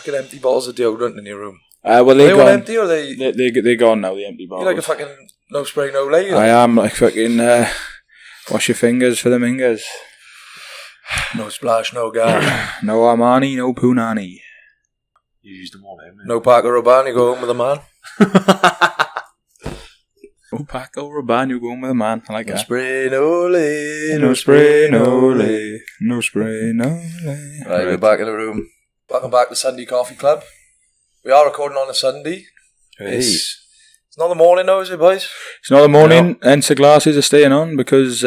fucking empty bottles of deodorant in your room? Well, Are they all gone. empty or are they... They're gone now, the empty bottles. You're like a fucking no spray, no lay. I am like fucking wash your fingers for the mingers. No splash, no gas. No Armani, no Punani. You used them all, haven't you? No Paco Rabanne, you go home with a man. No Paco Rabanne, you go home with a man. I like No that. spray, no lay. No spray, no lay. No spray, no lay. Right, we're back in the room. Welcome back to Sunday Coffee Club. We are recording on a Sunday. Hey. It's not the morning though, is it, boys? It's not the morning, hence the glasses are staying on because,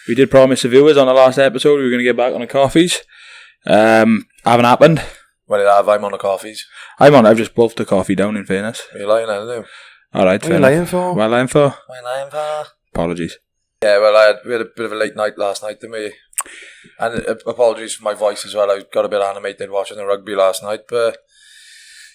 we did promise the viewers on the last episode we were going to get back on the coffees. Haven't happened. Well, I'm on the coffees. I've just wolfed the coffee down, in fairness. Are you lying, I don't know. Alright, What are you lying for? Well, lying for? Am I lying for? Apologies. Yeah, well, we had a bit of a late night last night, didn't we? And apologies for my voice as well. I got a bit animated watching the rugby last night. But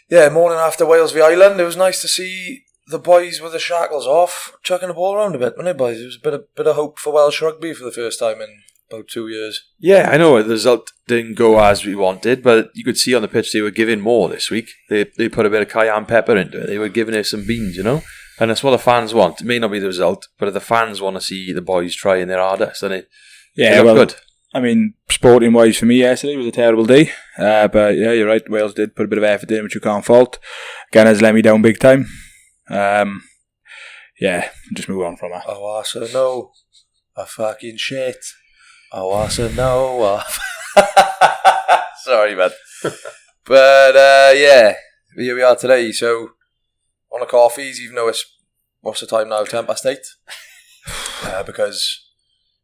yeah, morning after Wales v Ireland, it was nice to see the boys with the shackles off, chucking the ball around a bit, wasn't it, boys? It was a bit of hope for Welsh rugby for the first time in about 2 years. Yeah, I know the result didn't go as we wanted, but you could see on the pitch they were giving more this week. They put a bit of cayenne pepper into it. They were giving us some beans, you know? And that's what the fans want. It may not be the result, but the fans want to see the boys trying their hardest, and it looked good. I mean, sporting wise for me yesterday was a terrible day. But yeah, you're right. Wales did put a bit of effort in, which you can't fault. Gunners let me down big time. Just move on from that. Oh, I said no. A fucking shit. Oh, I said no. Sorry, man. But yeah, here we are today. So on the coffees, even though it's, what's the time now? 8:10. Because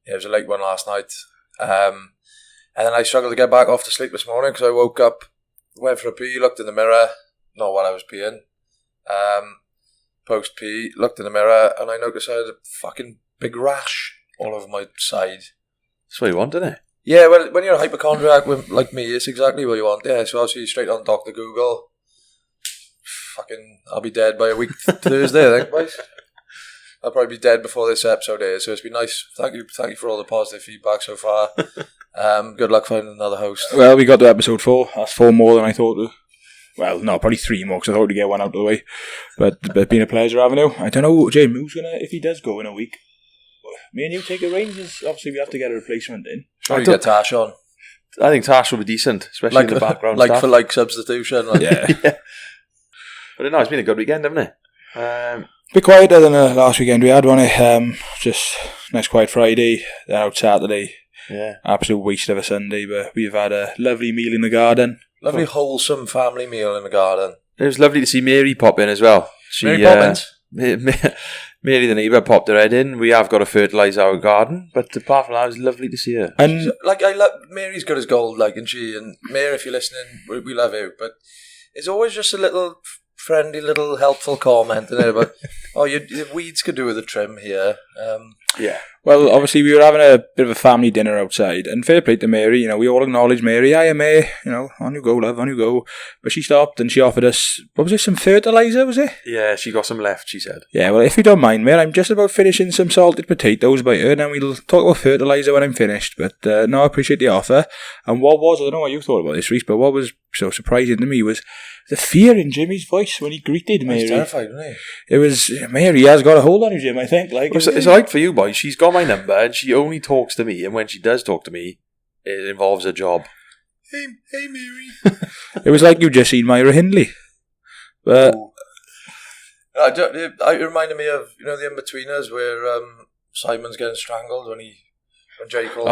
it was a late one last night. And then I struggled to get back off to sleep this morning because I woke up, went for a pee, looked in the mirror, not while I was peeing, post pee, looked in the mirror, and I noticed I had a fucking big rash all over my side. That's what you want, isn't it? Yeah, well, when you're a hypochondriac like me, it's exactly what you want. Yeah, so obviously straight on Dr. Google. Fucking, I'll be dead by a week Thursday, I think, boys. I'll probably be dead before this episode is, so it's been nice. Thank you for all the positive feedback so far. Good luck finding another host. Well, we got to episode 4. That's 4 more than I thought. Well, no, probably 3 more because I thought to get one out of the way. But it's been a pleasure having you. I don't know, Jim, who's gonna, if he does go in a week, me and you take the reins. Obviously, we have to get a replacement in. Sure, you get Tash on. I think Tash will be decent, especially in the background like stuff. for like substitution. Like. Yeah. But no, it's been a good weekend, hasn't it? A bit quieter than the last weekend we had, wasn't it? Just nice quiet Friday, then out Saturday. Yeah. Absolute waste of a Sunday, but we've had a lovely meal in the garden. Lovely wholesome family meal in the garden. It was lovely to see Mary pop in as well. Mary Poppins? Mary the neighbour popped her head in. We have got to fertilise our garden, but apart from that, it was lovely to see her. And like, I love Mary's good as gold, like, and she and Mary, if you're listening, we love you. But it's always just a little friendly, little helpful comment in there about, your weeds could do with a trim here. yeah. Well, obviously we were having a bit of a family dinner outside, and fair play to Mary, you know, we all acknowledge Mary, hiya May, you know, on you go love, on you go. But she stopped and she offered us, what was it, some fertiliser, was it? Yeah, she got some left, she said. Yeah, well, if you don't mind, Mary, I'm just about finishing some salted potatoes by her, and then we'll talk about fertiliser when I'm finished. But no, I appreciate the offer. And I don't know what you thought about this, Rhys, but what was so surprising to me was the fear in Jimmy's voice when he greeted Mary. He's terrified, wasn't It was, Mary has got a hold on you, Jim, I think. Like, it's alright for you, boy. She's got my number and she only talks to me, and when she does talk to me, it involves a job. Hey Mary. It was like you just seen Myra Hindley. But it reminded me of, you know, the In-Betweeners where Simon's getting strangled when Jay calls.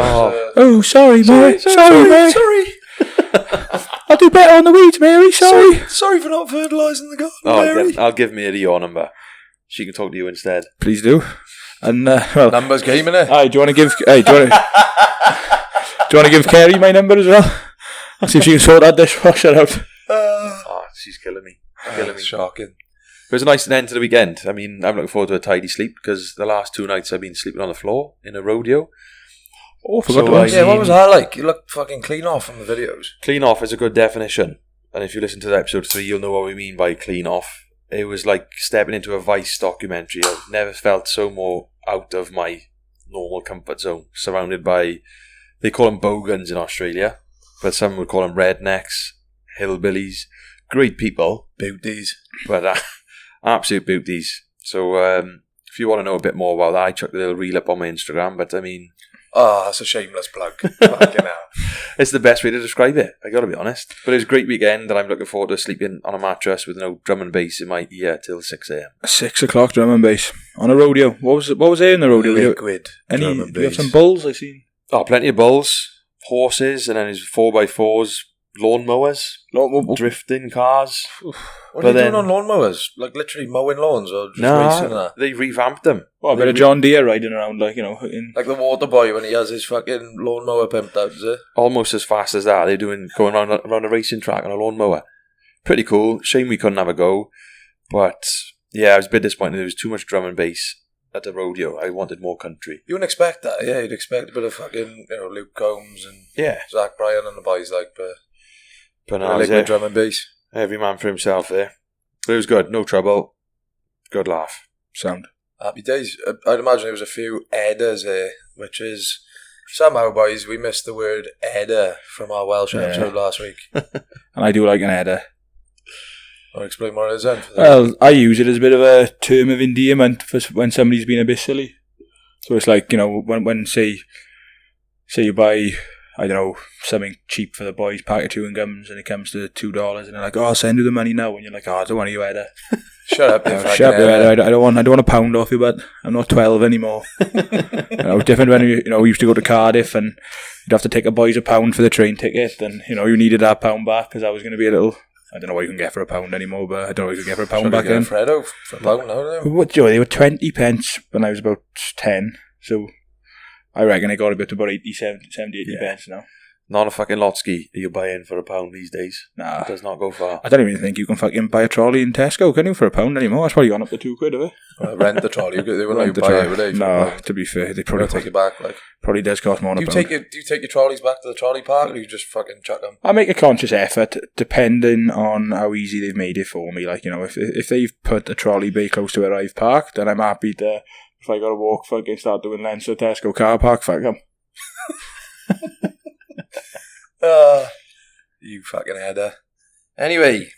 Sorry, Mary. Sorry. I'll do better on the weeds, Mary. Sorry for not fertilising the garden, Mary. I'll give Mary your number. She can talk to you instead. Please do. And numbers game, innit? Aye, do you want to give? Do you want to give Kerry my number as well? I'll see if she can sort that dishwasher out. She's killing me. Shocking. It was a nice end to the weekend. I mean, I'm looking forward to a tidy sleep because the last 2 nights I've been sleeping on the floor in a rodeo. Oh, forgot to ask. Yeah, what was that like? You looked fucking clean off from the videos. Clean off is a good definition. And if you listen to episode 3, you'll know what we mean by clean off. It was like stepping into a Vice documentary. I've never felt so more out of my normal comfort zone. Surrounded by, they call them bogans in Australia, but some would call them rednecks, hillbillies, great people, Beauties. but absolute beauties. So if you want to know a bit more about that, I chucked a little reel up on my Instagram, but I mean... Oh, that's a shameless plug. Fucking hell. It's the best way to describe it, I gotta be honest. But it was a great weekend, and I'm looking forward to sleeping on a mattress with no drum and bass in my ear till 6 a.m. 6 o'clock drum and bass on a rodeo. What was there in the rodeo? Liquid drum and Do you have bass. some bulls? I seen. Oh, plenty of bulls, horses, and then his 4x4s, lawnmowers, drifting cars. What are you doing on lawnmowers? Like literally mowing lawns or just racing that? They revamped them. Oh, a bit of John Deere riding around, like, you know. Like the water boy when he has his fucking lawnmower pimped out, is it? Almost as fast as that. They're going around a racing track on a lawnmower. Pretty cool. Shame we couldn't have a go. But yeah, I was a bit disappointed. There was too much drum and bass at the rodeo. I wanted more country. You wouldn't expect that, yeah. You'd expect a bit of fucking, Luke Combs and Zach Bryan and the boys, like, but no, liquid drum and bass. Every man for himself there. But it was good. No trouble. Good laugh. Sound. Happy days. I'd imagine there was a few headers there, which is somehow, boys, we missed the word header from our Welsh episode last week. And I do like an header. I'll explain what it is then. Well, I use it as a bit of a term of endearment for when somebody's been a bit silly. So it's like, when say you buy, I don't know, something cheap for the boys, pack of chewing gums, and it comes to $2, and they're like, "Oh, I'll send you the money now," and you're like, "Oh, I don't want you header." Shut up, you fucking shut up, header. I don't want a pound off you, but I'm not 12 anymore. Different when we used to go to Cardiff and you'd have to take a boys £1 for the train ticket, and you needed that £1 back because I was going to be a little. I don't know what you can get for £1 anymore, but I don't know what you can get for £1 back then. Freddo for £1 now. What, Joe? They were 20 pence when I was about 10, so I reckon they got a bit to about 80 pence now. Not a fucking Lotski that you buy in for £1 these days. Nah. It does not go far. I don't even think you can fucking buy a trolley in Tesco, can you, for £1 anymore? That's probably gone up to £2, have it? Rent the trolley. They wouldn't let you buy it, would they? No, to be fair, they probably take it back. Like, probably does cost more than £1. Do you take your trolleys back to the trolley park, or do you just fucking chuck them? I make a conscious effort, depending on how easy they've made it for me. Like, if they've put a trolley bay close to where I've parked, then I'm happy to, if I got to walk, fucking start doing lengths to Tesco car park, fuck them. You fucking header. Anyway,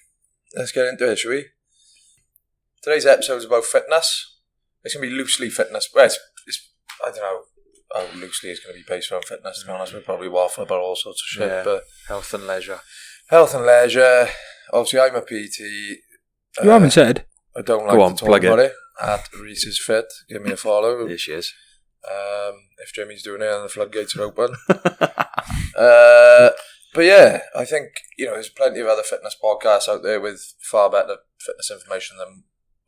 let's get into it, shall we? Today's episode is about fitness. It's going to be loosely fitness. Well, it's I don't know how loosely it's going to be based around fitness, to be honest. We'll probably waffle about all sorts of shit. But health and leisure. Obviously, I'm a PT. You haven't said. I don't like to talk about it. At Rhys is fit. Give me a follow. There she is. If Jimmy's doing it and the floodgates are open. But yeah, I think, there's plenty of other fitness podcasts out there with far better fitness information than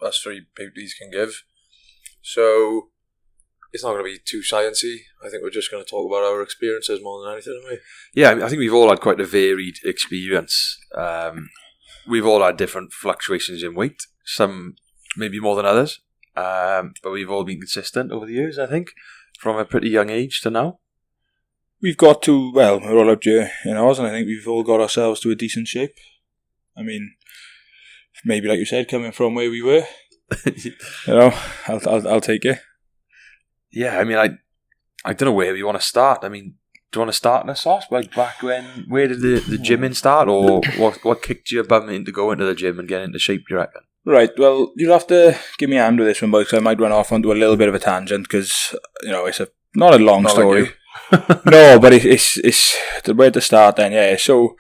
us three beauties can give. So it's not going to be too sciencey. I think we're just going to talk about our experiences more than anything, aren't we? Yeah, I think we've all had quite a varied experience. We've all had different fluctuations in weight, some maybe more than others, but we've all been consistent over the years, I think, from a pretty young age to now. We've got to, we're all out here in ours, and I think we've all got ourselves to a decent shape. I mean, maybe like you said, coming from where we were, I'll take it. Yeah, I mean, I don't know where we want to start. I mean, do you want to start in a Saus? Like back when, where did the gymming start, or what kicked your bum into going to the gym and getting into shape, do you reckon? Right, well, you'll have to give me a hand with this one, because I might run off onto a little bit of a tangent, because, it's not a long story. Like No, but it's the way to start then, yeah. So,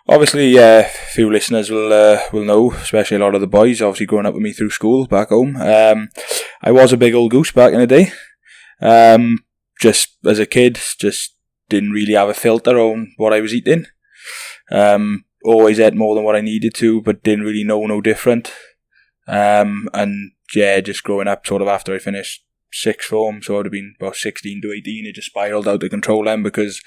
obviously, a few listeners will know, especially a lot of the boys, obviously growing up with me through school back home. I was a big old goose back in the day. Just as a kid, just didn't really have a filter on what I was eating. Always ate more than what I needed to, but didn't really know no different. And yeah, just growing up sort of after I finished sixth form, so I would have been about 16 to 18, it just spiralled out of control then, because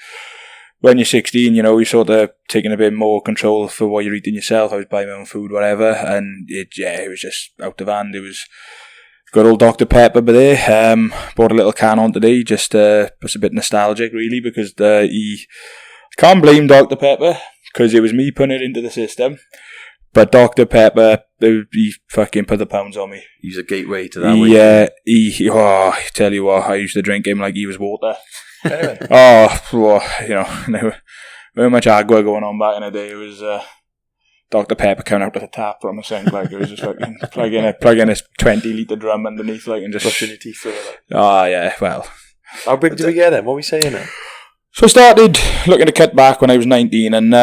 when you're 16, you're sort of taking a bit more control for what you're eating yourself. I was buying my own food, whatever, and it was just out of hand. It was good old Dr. Pepper by there. Bought a little can on today, just a bit nostalgic really, because can't blame Dr. Pepper, because it was me putting it into the system. But Dr. Pepper, he fucking put the pounds on me. He's a gateway to that. I tell you what, I used to drink him like he was water. Very much agua going on back in the day. It was Dr. Pepper coming out of the tap from the sink, like it was just fucking plug in a 20-litre drum underneath, like, and just brushing your teeth with it. Oh yeah, well. How big did we get then? What were we saying then? So I started looking to cut back when I was 19, and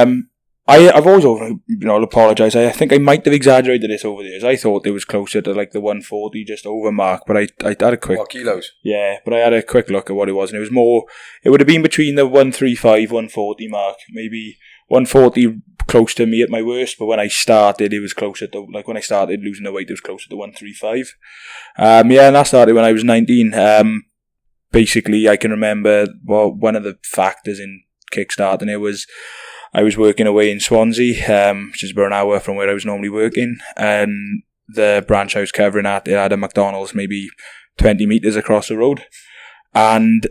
I've always apologised. I think I might have exaggerated this over the years. I thought it was closer to like the 140 just over mark, but I had a quick... What, kilos? Yeah, but I had a quick look at what it was, and it was more... It would have been between the 135, 140 mark, maybe 140 close to me at my worst, but when I started, it was closer to... Like when I started losing the weight, it was closer to 135. And that started when I was 19. Basically, I can remember one of the factors in kickstarting it was I was working away in Swansea, which is about an hour from where I was normally working, and the branch I was covering it had a McDonald's maybe 20 metres across the road. And,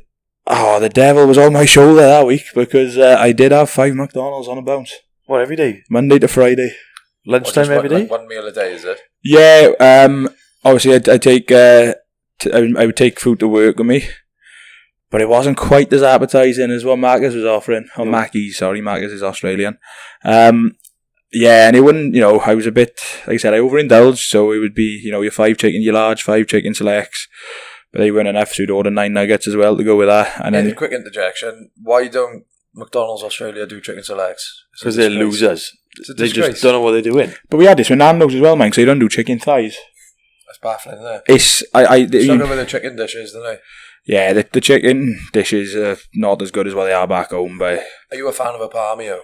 the devil was on my shoulder that week because I did have 5 McDonald's on a bounce. What, every day? Monday to Friday. Lunchtime every day? Like one meal a day, is it? Yeah, obviously I would take food to work with me. But it wasn't quite as appetising as what Macca's was offering. Or Mackey's, sorry, Macca's is Australian. And it wouldn't, I was a bit, like I said, I overindulged, so it would be, your 5 chicken, your large, 5 chicken selects. But they weren't enough, so you'd order 9 nuggets as well to go with that. And then, a quick interjection, why don't McDonald's Australia do chicken selects? Because they're losers. They just don't know what they're doing. But we had this with Nando's as well, man, so you don't do chicken thighs. That's baffling, isn't it? It's, struggle with the chicken dishes, don't they? Yeah, the chicken dishes are not as good as what they are back home, but... Are you a fan of a palmio?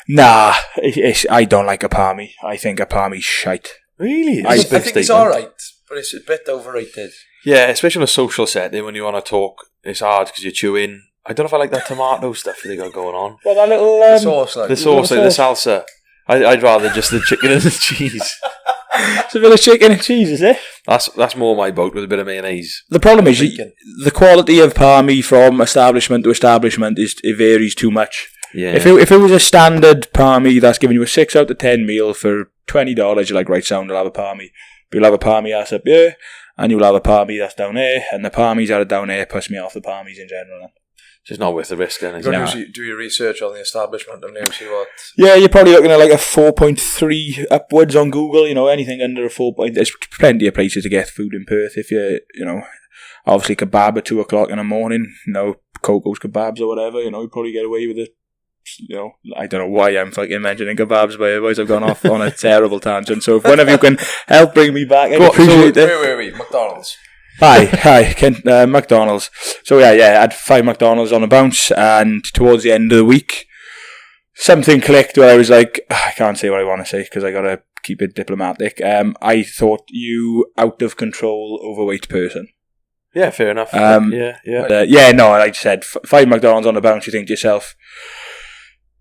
Nah, I don't like a palmy. I think a palmy's shite. Really? I think it's alright, but it's a bit overrated. Yeah, especially in a social setting when you want to talk, it's hard because you're chewing. I don't know if I like that tomato stuff that they got going on. Well, that little... the sauce, like the salsa. I'd rather just the chicken and the cheese. It's a bit of chicken and cheese, is it? That's more my boat with a bit of mayonnaise. The problem is the quality of palmy from establishment to establishment it varies too much. Yeah. If it was a standard palmy that's giving you a 6 out of 10 meal for $20, you're like, right, sound, I'll have a palmy. But you'll have a palmy that's up here, and you'll have a palmy that's down here, and the palmies that are down here piss me off the palmies in general. It's just not worth the risk then, is it? You've got to do your research on the establishment and see what... Yeah, you're probably looking at like a 4.3 upwards on Google, anything under a 4 point. There's plenty of places to get food in Perth if obviously kebab at 2 o'clock in the morning, Coco's kebabs or whatever, you probably get away with it. I don't know why I'm fucking mentioning kebabs, but otherwise I've gone off on a terrible tangent. So if one of you can help bring me back, I'd appreciate it. Wait, McDonald's. Hi, McDonald's. So I had 5 McDonald's on a bounce, and towards the end of the week, something clicked where I was like, I can't say what I want to say because I got to keep it diplomatic. I thought you out of control overweight person. Yeah, fair enough. I said 5 McDonald's on a bounce. You think to yourself,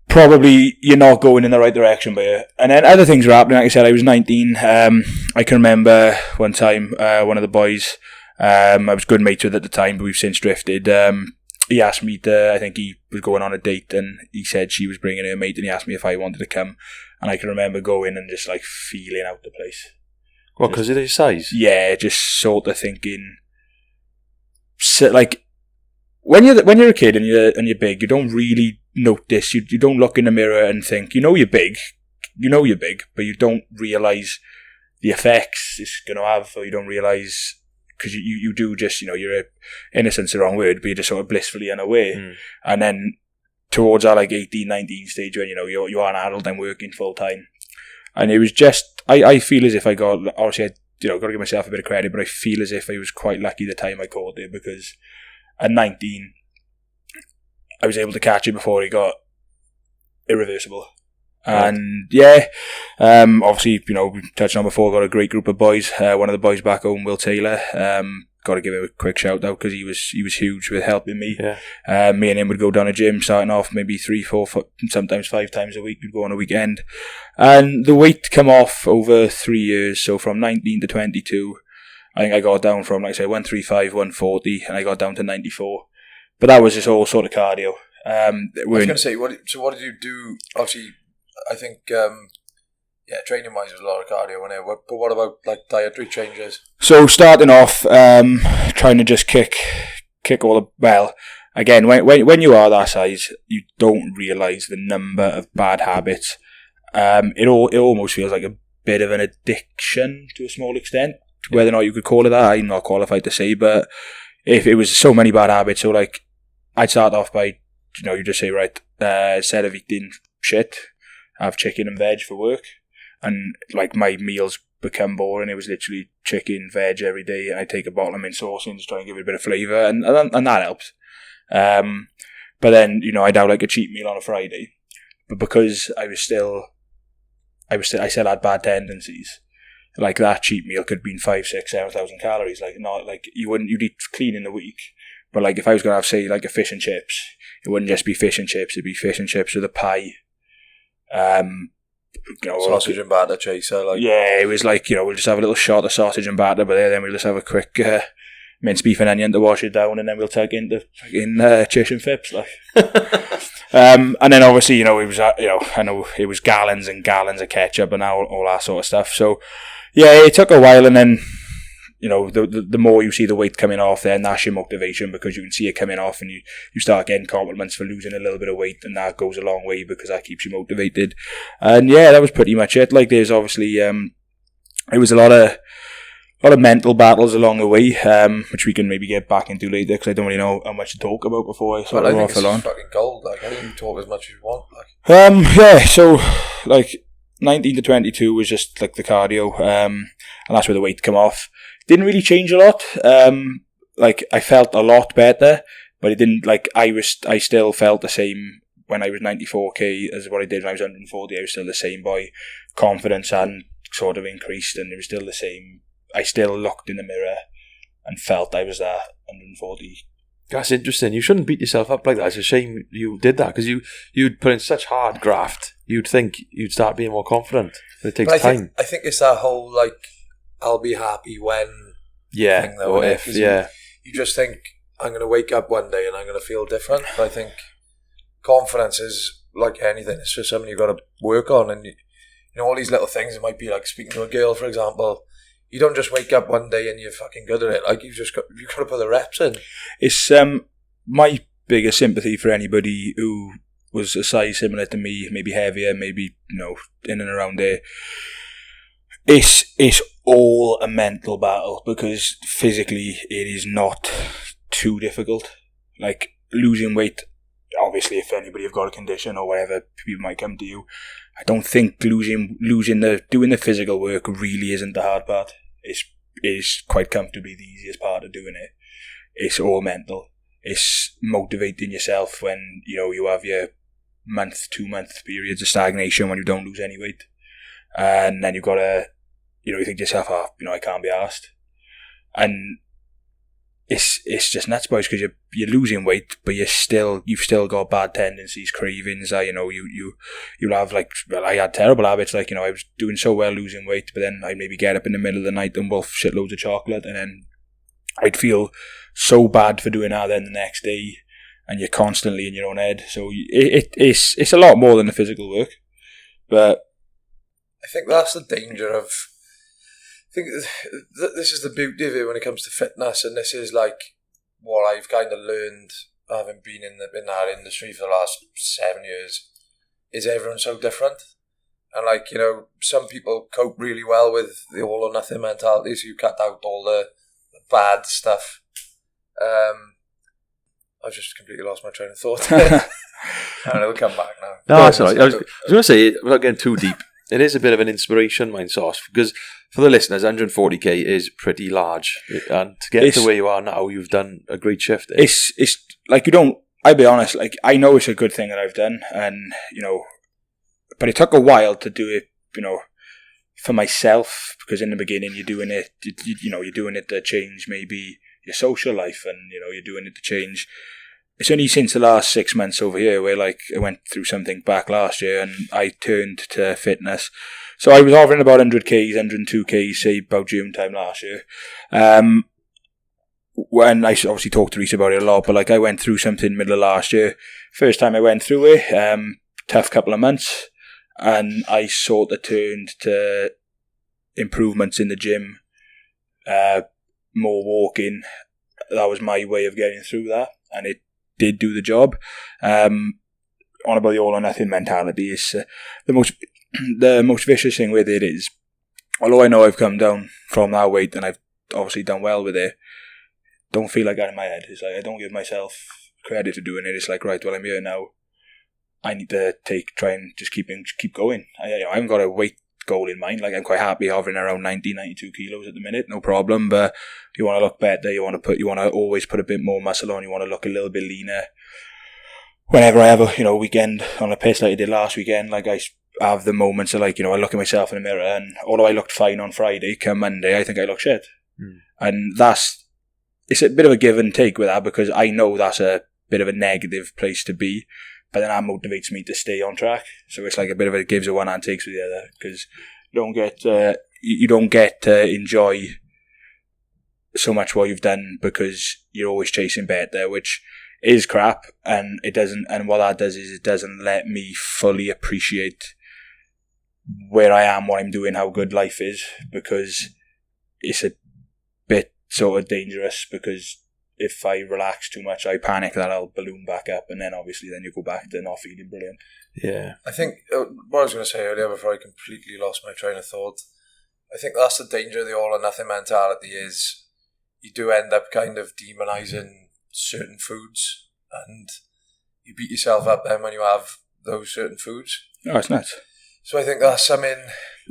probably you're not going in the right direction, but and then other things were happening. Like I said, I was 19. I can remember one time, one of the boys, I was good mates with at the time, but we've since drifted. He asked me I think he was going on a date, and he said she was bringing her mate, and he asked me if I wanted to come. And I can remember going and just like feeling out the place. What, because of his size? Yeah, just sort of thinking, like when you're a kid and you're big, you don't really notice. You don't look in the mirror and think, you're big, but you don't realise the effects it's going to have, or you don't realise, because you do just, you're innocent's the wrong word, but you're just sort of blissfully unaware. And then towards that like 18, 19 stage when, you are an adult and working full time. And it was just, I feel as if I got, obviously got to give myself a bit of credit, but I feel as if I was quite lucky the time I caught it, because at 19, I was able to catch it before he got irreversible. And obviously, we touched on before, got a great group of boys. One of the boys back home, Will Taylor, got to give him a quick shout out because he was huge with helping me. Yeah. Me and him would go down a gym, starting off maybe 3, 4, sometimes 5 times a week. We'd go on a weekend, and the weight come off over 3 years. So from 19 to 22, I think I got down from, like I say, 135, 140, and I got down to 94. But that was just all sort of cardio. I was going to say, what did you do? Obviously, I think, training-wise was a lot of cardio in it. But what about like dietary changes? So starting off, trying to just kick all the... Well, again, when you are that size, you don't realise the number of bad habits it almost feels like a bit of an addiction to a small extent. Whether or not you could call it that, I'm not qualified to say, but if it was so many bad habits, so like, I'd start off by, you just say, right, instead of eating shit, have chicken and veg for work, and like my meals become boring. It was literally chicken, veg every day, and I'd take a bottle of Mince sauce and just try and give it a bit of flavour, and that helps. But then, I'd have like a cheat meal on a Friday, but because I still had bad tendencies. Like that cheat meal could have been 5, 6, 7,000 calories. Like not like you'd eat clean in the week, but like if I was gonna have say like a fish and chips, it wouldn't just be fish and chips. It'd be fish and chips with a pie. Sausage and batter chaser. Like yeah, it was like we'll just have a little shot of sausage and batter, but then we'll just have a quick minced beef and onion to wash it down, and then we'll tuck into chish and fips like. And then obviously it was I know it was gallons and gallons of ketchup and all that sort of stuff. So. Yeah, it took a while, and then, the more you see the weight coming off, then that's your motivation, because you can see it coming off, and you start getting compliments for losing a little bit of weight, and that goes a long way, because that keeps you motivated. And yeah, that was pretty much it. Like, there's obviously, it was a lot of mental battles along the way, which we can maybe get back into later, because I don't really know how much to talk about before I sort of waffle on. It's fucking gold, like, I think you talk as much as you want, like. Yeah, so, like, 19 to 22 was just like the cardio, and that's where the weight come off. Didn't really change a lot. Like I felt a lot better, but it didn't. Like I still felt the same when I was 94k as what I did when I was 140. I was still the same boy. Confidence hadn't sort of increased, and it was still the same. I still looked in the mirror and felt I was that 140. That's interesting. You shouldn't beat yourself up like that. It's a shame you did that, because you'd put in such hard graft. You'd think you'd start being more confident. But it takes time. I think it's that whole, like, I'll be happy when thing, though, or if, yeah. You just think, I'm going to wake up one day and I'm going to feel different. But I think confidence is like anything. It's just something you've got to work on. And, all these little things, it might be like speaking to a girl, for example. You don't just wake up one day and you're fucking good at it. Like, you've got to put the reps in. It's my biggest sympathy for anybody who was a size similar to me, maybe heavier, maybe in and around there. It's all a mental battle, because physically it is not too difficult. Like losing weight, obviously, if anybody have got a condition or whatever, people might come to you. I don't think doing the physical work really isn't the hard part. It's quite comfortably the easiest part of doing it. It's all mental. It's motivating yourself when you have your month, 2 month periods of stagnation when you don't lose any weight, and then you've got to you think to yourself, I can't be arsed, and it's just nuts, boys, because you're losing weight, but you've still got bad tendencies, cravings. You'll have I had terrible habits, I was doing so well losing weight, but then I'd maybe get up in the middle of the night and wolf shitloads of chocolate, and then I'd feel so bad for doing that then the next day, and you're constantly in your own head. So it's a lot more than the physical work, but I think that's the danger of. I think this is the beauty of it when it comes to fitness, and this is like what I've kind of learned having been in that industry for the last 7 years, is everyone's so different. And some people cope really well with the all or nothing mentality, so you cut out all the bad stuff. I've just completely lost my train of thought. And it'll come back now. No, that's all right. I was going to say, without getting too deep, it is a bit of an inspiration, Mince, Saus, because for the listeners, 140k is pretty large, and to get to where you are now, you've done a great shift there. It's like I'll be honest, I know it's a good thing that I've done, and but it took a while to do it, for myself, because in the beginning you're doing it, you're doing it to change maybe your social life, and you're doing it to change. It's only since the last 6 months over here where I went through something back last year and I turned to fitness. So I was hovering about 100k's, 102k's, say about June time last year. When I obviously talked to Rhys about it a lot, but I went through something middle of last year. First time I went through it, tough couple of months, and I sort of turned to improvements in the gym, more walking. That was my way of getting through that, and it did do the job. On about the all or nothing mentality is the most. the most vicious thing with it is, although I know I've come down from that weight and I've obviously done well with it, don't feel like that in my head. It's like I don't give myself credit for doing it. It's like, right, well, I'm here now. I need to try and just keep going. I haven't got a weight goal in mind. Like, I'm quite happy hovering around 90, 92 kilos at the minute, no problem. But you want to look better. You want to always put a bit more muscle on. You want to look a little bit leaner. Whenever I have a weekend on a piss like I did last weekend, like I have the moments of like, I look at myself in the mirror, and although I looked fine on Friday, come Monday I think I look shit. And it's a bit of a give and take with that, because I know that's a bit of a negative place to be, but then that motivates me to stay on track. So it's like a bit of a gives a one hand takes with the other, because you don't get to enjoy so much what you've done because you're always chasing better, which is crap. And it doesn't. And what that does is it doesn't let me fully appreciate where I am, what I'm doing, how good life is, because it's a bit sort of dangerous, because if I relax too much, I panic that I'll balloon back up, and then obviously then you go back to not feeling brilliant. Yeah. I think what I was going to say earlier before I completely lost my train of thought, I think that's the danger of the all or nothing mentality, is you do end up kind of demonising certain foods, and you beat yourself up then when you have those certain foods. Oh, it's nuts. So I think that's something,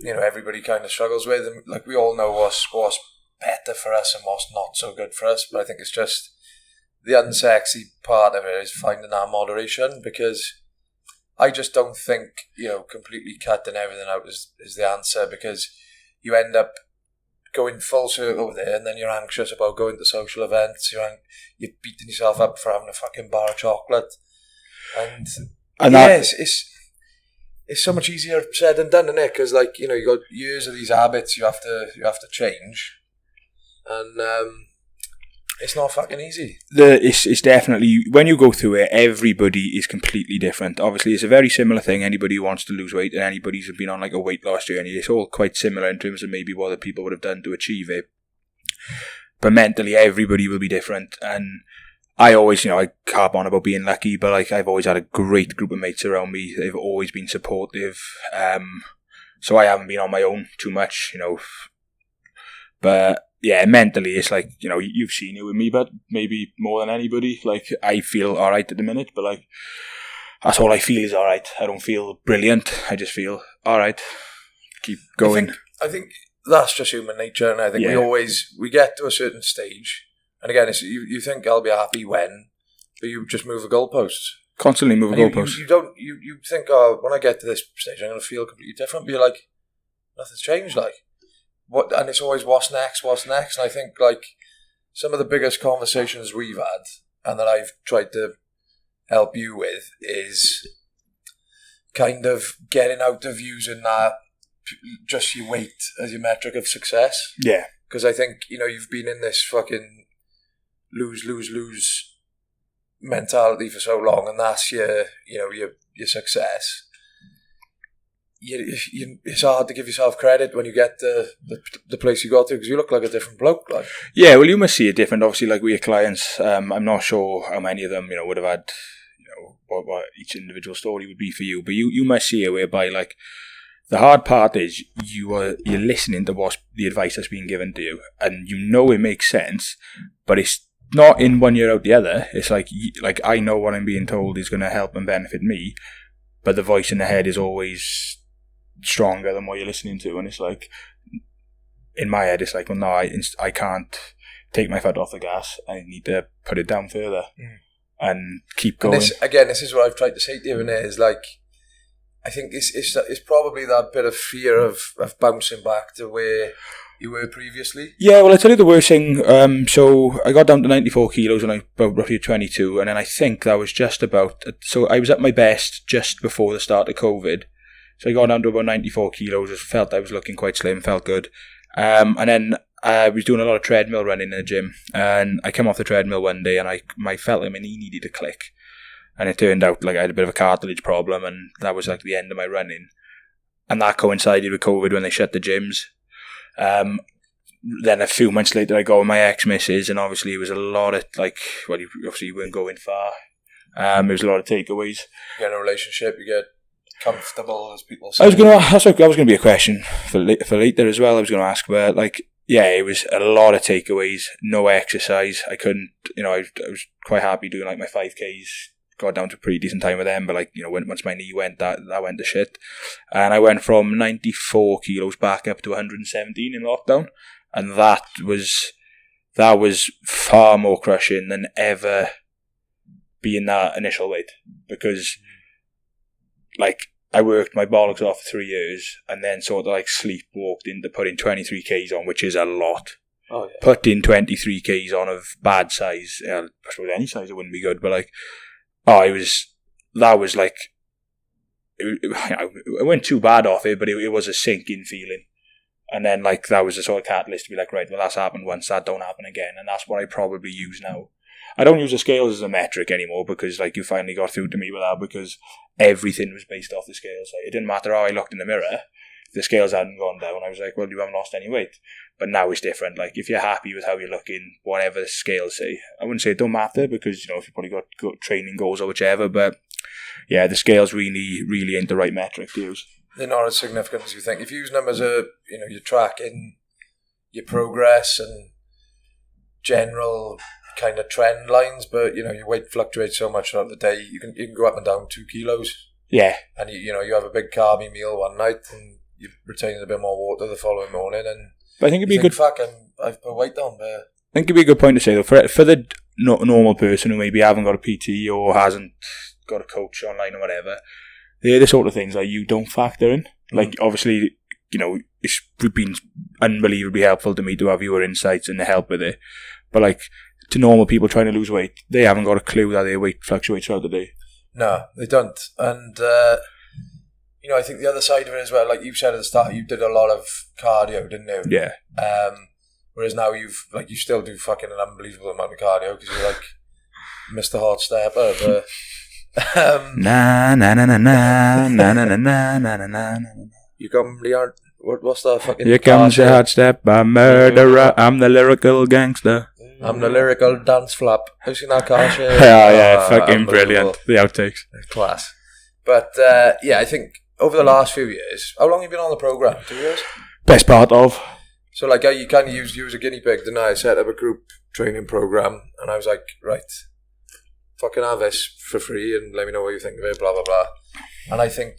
everybody kind of struggles with, and like we all know what's better for us and what's not so good for us, but I think it's just the unsexy part of it is finding that moderation, because I just don't think completely cutting everything out is the answer, because you end up going full circle with it, and then you're anxious about going to social events, you're beating yourself up for having a fucking bar of chocolate, and it's so much easier said than done, isn't it? Because you got years of these habits you have to change. And it's not fucking easy. It's definitely, when you go through it, everybody is completely different. Obviously, it's a very similar thing. Anybody who wants to lose weight, and anybody who's been on like a weight loss journey, it's all quite similar in terms of maybe what the people would have done to achieve it. But mentally, everybody will be different. And I always, I harp on about being lucky, but like I've always had a great group of mates around me. They've always been supportive. So I haven't been on my own too much, But yeah, mentally, it's like, you've seen it with me, but maybe more than anybody. Like, I feel alright at the minute, but like, that's all I feel is alright. I don't feel brilliant. I just feel alright. Keep going. I think that's just human nature, and I think we get to a certain stage, and again, it's, you think I'll be happy when, but you just move the goalposts. Constantly move the goalposts. You think, when I get to this stage, I'm going to feel completely different, but you're like, nothing's changed, like. And it's always what's next, and I think like some of the biggest conversations we've had and that I've tried to help you with is kind of getting out of using that just your weight as your metric of success. Yeah. Because I think, you've been in this fucking lose mentality for so long, and that's your success. It's hard to give yourself credit when you get to the place you got to, because you look like a different bloke. Like. Yeah, well, you must see it different. Obviously, like with your clients, I'm not sure how many of them would have had what each individual story would be for you, but you must see it whereby like the hard part is you're listening to what's the advice that's being given to you, and it makes sense, but it's not in one ear out the other. It's like I know what I'm being told is going to help and benefit me, but the voice in the head is always stronger than what you're listening to, and it's like in my head it's like, well, no, I can't take my foot off the gas. I need to put it down further and keep going. And this is what I've tried to say to you, and it is like, I think it's probably that bit of fear of bouncing back to where you were previously. Yeah, well, I tell you the worst thing. So I got down to 94 kilos when I was roughly 22, and then I think that was just about. So I was at my best just before the start of COVID. So I got down to about 94 kilos. I felt I was looking quite slim, felt good. And then I was doing a lot of treadmill running in the gym. And I came off the treadmill one day and I felt like my knee needed to click. And it turned out like I had a bit of a cartilage problem, and that was like the end of my running. And that coincided with COVID when they shut the gyms. Then a few months later I got with my ex-missus, and obviously it was a lot of you weren't going far. It was a lot of takeaways. You get in a relationship, you get comfortable, as people say. That was gonna be a question for later as well. I was gonna ask, but like, yeah, it was a lot of takeaways, no exercise. I couldn't, I was quite happy doing like my 5Ks. Got down to a pretty decent time with them, but like, once my knee went, that went to shit. And I went from 94 kilos back up to 117 in lockdown, and that was far more crushing than ever being that initial weight, because like I worked my bollocks off for 3 years and then sort of like sleepwalked into putting 23 Ks on, which is a lot. Oh, yeah. Putting 23 Ks on of bad size, I suppose any size it wouldn't be good, but like, it went too bad off it, but it was a sinking feeling. And then like that was a sort of catalyst to be like, right, well, that's happened once, that don't happen again. And that's what I probably use now. I don't use the scales as a metric anymore, because like you finally got through to me with that, because everything was based off the scales. Like, it didn't matter how I looked in the mirror, if the scales hadn't gone down, I was like, well, you haven't lost any weight. But now it's different. Like, if you're happy with how you're looking, whatever the scales say, I wouldn't say it don't matter, because if you've probably got training goals or whichever, but yeah, the scales really, really ain't the right metric to use. They're not as significant as you think. If you use them as you're tracking your progress and general kind of trend lines, but your weight fluctuates so much throughout the day, you can go up and down 2 kilos. Yeah. And you have a big carby meal one night and you're retaining a bit more water the following morning, and but I think it'd be a good. Fuck, I've put weight on, but I think it'd be a good point to say though, for the normal person who maybe haven't got a PT or hasn't got a coach online or whatever, they're the sort of things like you don't factor in. Like, obviously, it's been unbelievably helpful to me to have your insights and the help with it. But like, to normal people trying to lose weight, they haven't got a clue that their weight fluctuates throughout the day. No, they don't. And I think the other side of it as well, like you said at the start, you did a lot of cardio, didn't you? Yeah. Whereas now you still do fucking an unbelievable amount of cardio, because you're like Mr. Hot Stepper. But na na na na na na na na na na na. You come, Leon. What's the fucking? Here comes the hot step, I'm murderer. I'm the lyrical gangster. I'm the lyrical dance flap. Have you seen that car show? Yeah, fucking brilliant. The outtakes. Class. But I think over the last few years, how long have you been on the programme? 2 years? Best part of. So like you kind of used you as a guinea pig, didn't I? Set up a group training programme, and I was like, right, fucking have this for free and let me know what you think of it, blah, blah, blah. And I think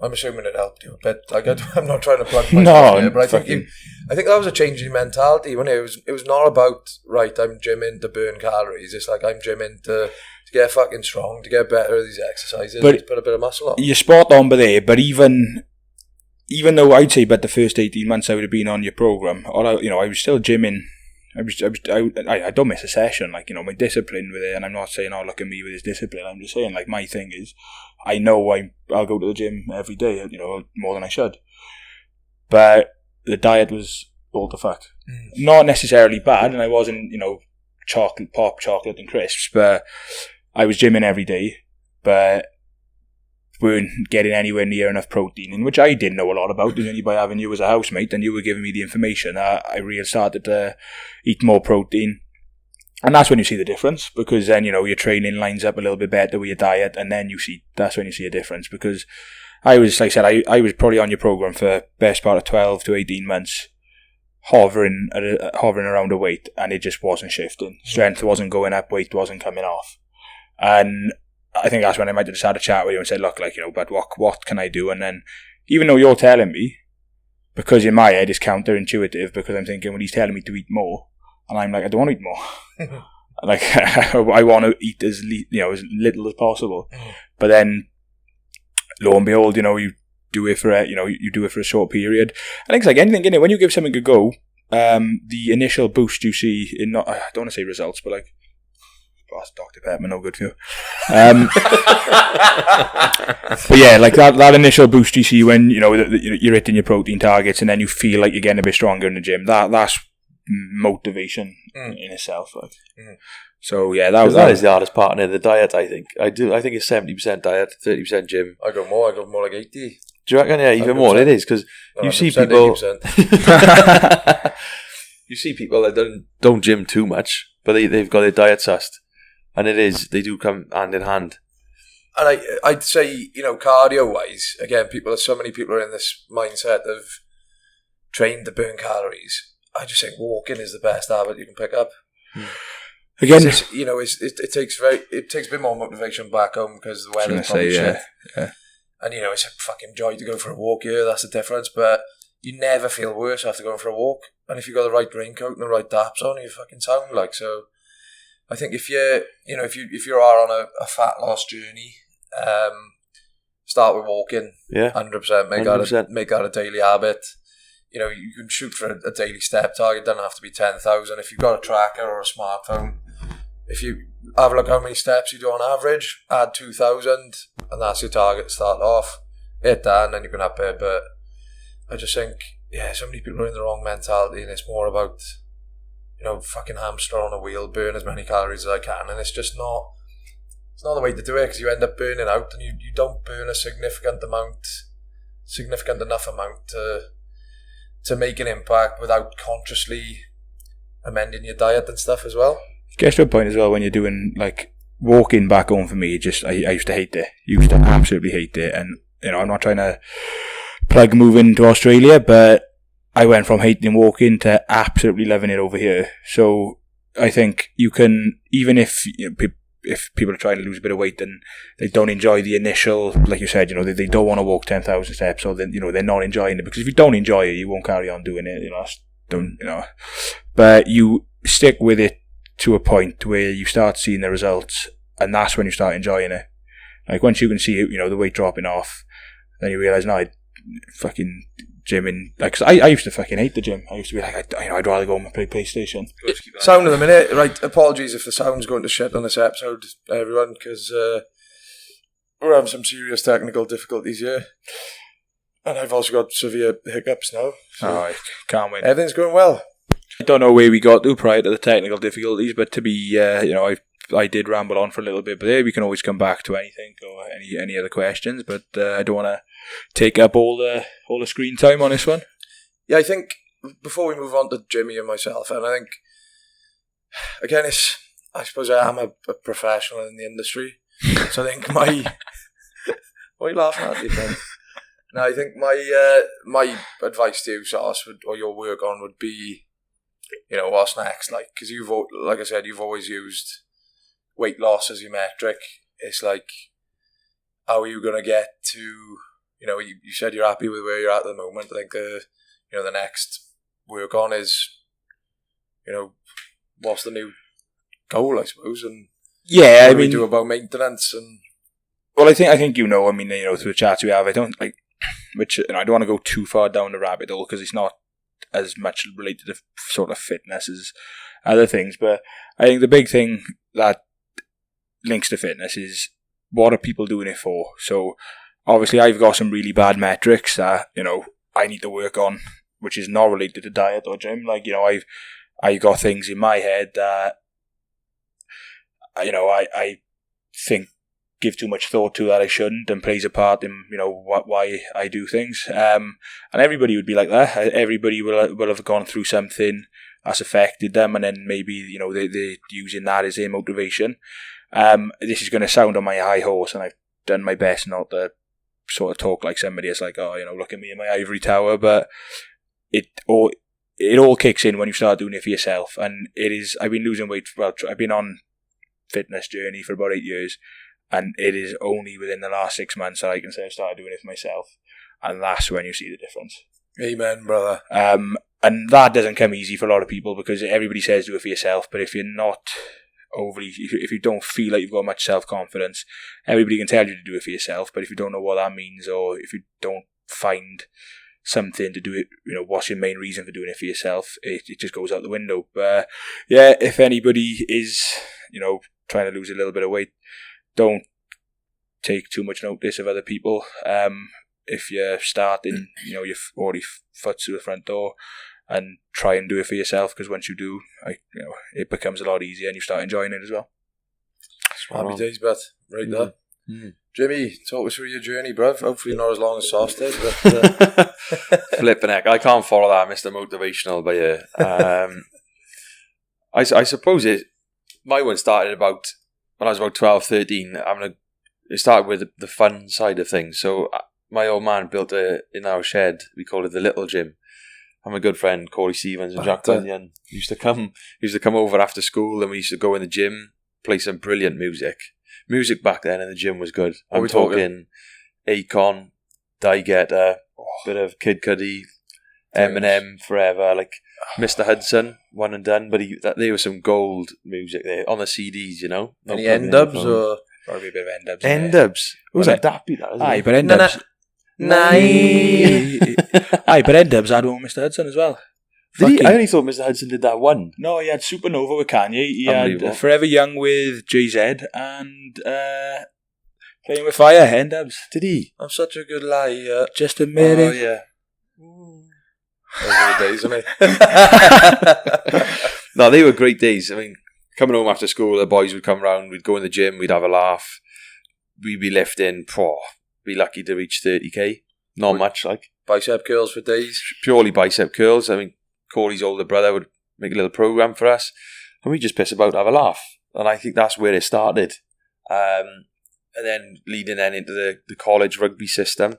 I'm assuming it helped you a bit. Like, I'm not trying to plug myself here, but I think that was a change in mentality. When it was not about, right, I'm gymming to burn calories. It's like I'm gymming to get fucking strong, to get better at these exercises, but to put a bit of muscle on. You're spot on by there, but even though I'd say about the first 18 months I would have been on your program, I was still gymming. I don't miss a session, like, my discipline with it, and I'm not saying, oh, look at me with this discipline. I'm just saying, like, my thing is, I know I'll go to the gym every day, more than I should. But the diet was all the fuck. Not necessarily bad, and I wasn't, chocolate and crisps, but I was gymming every day, but weren't getting anywhere near enough protein, in which I didn't know a lot about. It was only by having you as a housemate and you were giving me the information that I really started to eat more protein. And that's when you see the difference, because then, your training lines up a little bit better with your diet, and then that's when you see a difference. Because I was, like I said, I was probably on your program for best part of 12 to 18 months, hovering around a weight, and it just wasn't shifting. Strength wasn't going up, weight wasn't coming off. And I think that's when I might have just had a chat with you and said, look, but what can I do? And then, even though you're telling me, because in my head it's counterintuitive, because I'm thinking, well, he's telling me to eat more, and I'm like, I don't want to eat more. Like, I want to eat as little as possible. But then, lo and behold, you do it for a short period. I think it's like anything, innit? When you give something a go, the initial boost you see I don't want to say results, but like, that's Dr. Pepper, no good for you. But yeah, like that initial boost you see when you're hitting your protein targets, and then you feel like you're getting a bit stronger in the gym. That's motivation in itself. Like, so yeah, that is the hardest part of the diet. I think it's 70% diet, 30% gym. I go more like 80. Do you reckon? Yeah, even more. It is, because you see people. You see people that don't gym too much, but they've got their diet sussed. And they do come hand in hand. And I'd say, cardio-wise, again, so many people are in this mindset of trained to burn calories. I just think walking is the best habit you can pick up. Again, it takes a bit more motivation back home because the weather's probably shit. Yeah. And it's a fucking joy to go for a walk here. That's the difference. But you never feel worse after going for a walk. And if you've got the right raincoat and the right daps on, you fucking sound like. So I think if you are on a fat loss journey, start with walking. Yeah, 100%. Make that a daily habit. You can shoot for a daily step target. It doesn't have to be 10,000. If you've got a tracker or a smartphone, if you have a look how many steps you do on average, add 2,000, and that's your target to start off. Hit that, and then you can up it. But I just think, so many people are in the wrong mentality, and it's more about, fucking hamster on a wheel, burn as many calories as I can, and it's just not. It's not the way to do it because you end up burning out, and you don't burn a significant enough amount to make an impact without consciously amending your diet and stuff as well. Gets to a point as well when you're doing walking back home for me. I used to hate it. Used to absolutely hate it, and I'm not trying to plug moving to Australia, but I went from hating walking to absolutely loving it over here. So I think you can, even if people are trying to lose a bit of weight and they don't enjoy the initial, like you said, they don't want to walk 10,000 steps, or then they're not enjoying it, because if you don't enjoy it, you won't carry on doing it. But you stick with it to a point where you start seeing the results, and that's when you start enjoying it. Like once you can see the weight dropping off, then you realise, no, I fucking gymming. Cause I used to fucking hate the gym. I used to be like, I'd rather go home and play PlayStation. Sound of the minute, right? Apologies if the sound's going to shit on this episode, everyone, because we're having some serious technical difficulties here, and I've also got severe hiccups now. So I can't wait. Everything's going well. I don't know where we got to prior to the technical difficulties, but to be, I did ramble on for a little bit, but we can always come back to anything or any other questions. But I don't want to take up all the screen time on this one. Yeah, I think before we move on to Jimmy and myself, and I think again, I suppose I am a professional in the industry, so I think what are you laughing at, Ben? No, I think my advice to you, Saus, or your work on would be, what's next? Because like I said, you've always used weight loss as your metric. It's like, how are you going to get to, you said you're happy with where you're at the moment. I think the next work on is, what's the new goal, I suppose, and yeah, what do we do about maintenance and. Well, I think through the chats we have, I don't which I don't want to go too far down the rabbit hole because it's not as much related to sort of fitness as other things. But I think the big thing that links to fitness is, what are people doing it for? So obviously I've got some really bad metrics that, I need to work on, which is not related to diet or gym. I've got things in my head that, I think give too much thought to that I shouldn't, and plays a part in why I do things. And everybody would be like that. Everybody will have gone through something that's affected them, and then maybe they're using that as their motivation. This is going to sound on my high horse, and I've done my best not to sort of talk like somebody that's like, look at me in my ivory tower. But it all kicks in when you start doing it for yourself, and it is. I've been losing weight. Well, I've been on fitness journey for about 8 years. And it is only within the last 6 months that I can say I started doing it for myself. And that's when you see the difference. Amen, brother. And that doesn't come easy for a lot of people, because everybody says do it for yourself. But if you're not overly, if you don't feel like you've got much self-confidence, everybody can tell you to do it for yourself. But if you don't know what that means, or if you don't find something to do it, what's your main reason for doing it for yourself, it just goes out the window. But if anybody is, trying to lose a little bit of weight, don't take too much notice of other people. If you're starting, you're already foot through the front door, and try and do it for yourself, because once you do, it becomes a lot easier and you start enjoying it as well. Happy days, Beth. Right there. Mm. Jimmy, talk us through your journey, bruv. Hopefully not as long as Saus did, but flipping heck, I can't follow that, Mr. Motivational, but yeah. I suppose my one started when I was about 12, 13, having it started with the fun side of things. So my old man built in our shed, we call it the little gym. And my good friend Corey Stevens and Jack Bunyan used to come over after school, and we used to go in the gym, play some brilliant music. Music back then in the gym was good. I'm talking Akon, Die Getter, bit of Kid Cudi, Eminem, Forever, like Mr. Hudson, One and Done. But there was some gold music there on the CDs, you know. Any N-dubs or probably a bit of N-dubs. N-dubs. Was that Dappy? Aye, but N-dubs. Aye, but N-dubs had one with Mr. Hudson as well. Did he? I only thought Mr. Hudson did that one. No, he had Supernova with Kanye. He had Forever Young with Jay-Z and Playing with Fire, N-dubs. Did he? I'm such a good liar. Just admit it. Oh, yeah. Those were the days, weren't they? No, they were great days. I mean, coming home after school, the boys would come round, we'd go in the gym, we'd have a laugh. We'd be lifting, be lucky to reach 30k. Not much, like. Bicep curls for days. Purely bicep curls. I mean, Corey's older brother would make a little program for us, and we just piss about, have a laugh. And I think that's where it started. And then leading into the college rugby system,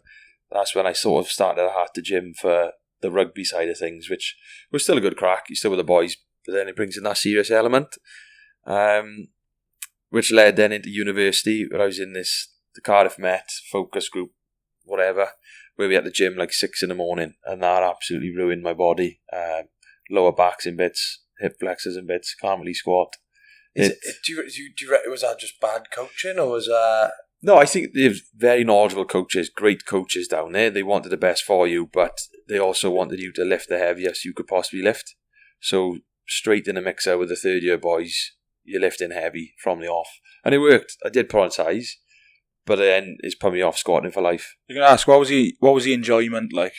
that's when I sort of started to heart the gym for the rugby side of things, which was still a good crack. You're still with the boys, but then it brings in that serious element, which led then into university, where I was in the Cardiff Met focus group, whatever, where we had the gym like 6 a.m, and that absolutely ruined my body. Lower backs in bits, hip flexors in bits, can't really squat. Do you reckon, was that just bad coaching, or was that... No, I think they're very knowledgeable coaches, great coaches down there. They wanted the best for you, but they also wanted you to lift the heaviest you could possibly lift. So straight in the mixer with the third year boys, you're lifting heavy from the off. And it worked. I did put on size, but then it's put me off squatting for life. You're going to ask, what was the enjoyment like?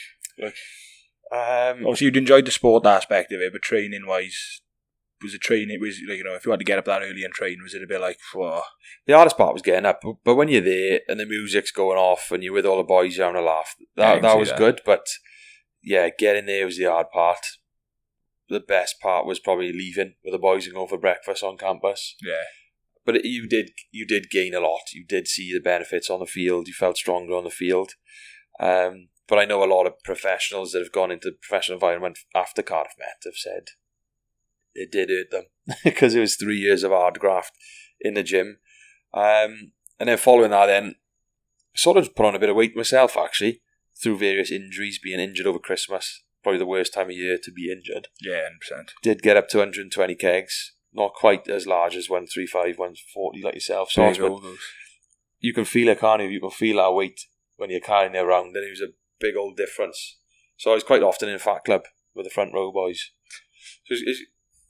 Obviously you'd enjoyed the sport aspect of it, but training wise, was it training? Was like, you know, if you had to get up that early and train, was it a bit like, whoa? The hardest part was getting up, but when you're there and the music's going off and you're with all the boys, you're having a laugh. That was good, but yeah, getting there was the hard part. The best part was probably leaving with the boys and going for breakfast on campus. Yeah, but you did gain a lot. You did see the benefits on the field. You felt stronger on the field. But I know a lot of professionals that have gone into the professional environment after Cardiff Met have said it did hurt them because it was 3 years of hard graft in the gym. And then following that, then sort of put on a bit of weight myself, actually, through various injuries, being injured over Christmas. Probably the worst time of year to be injured. Yeah, 100%. Did get up to 120 kegs. Not quite as large as 135, 140 like yourself. So you can feel it, can't you? You can feel that weight when you're carrying it around. And it was a big old difference. So I was quite often in Fat Club with the front row boys. So it's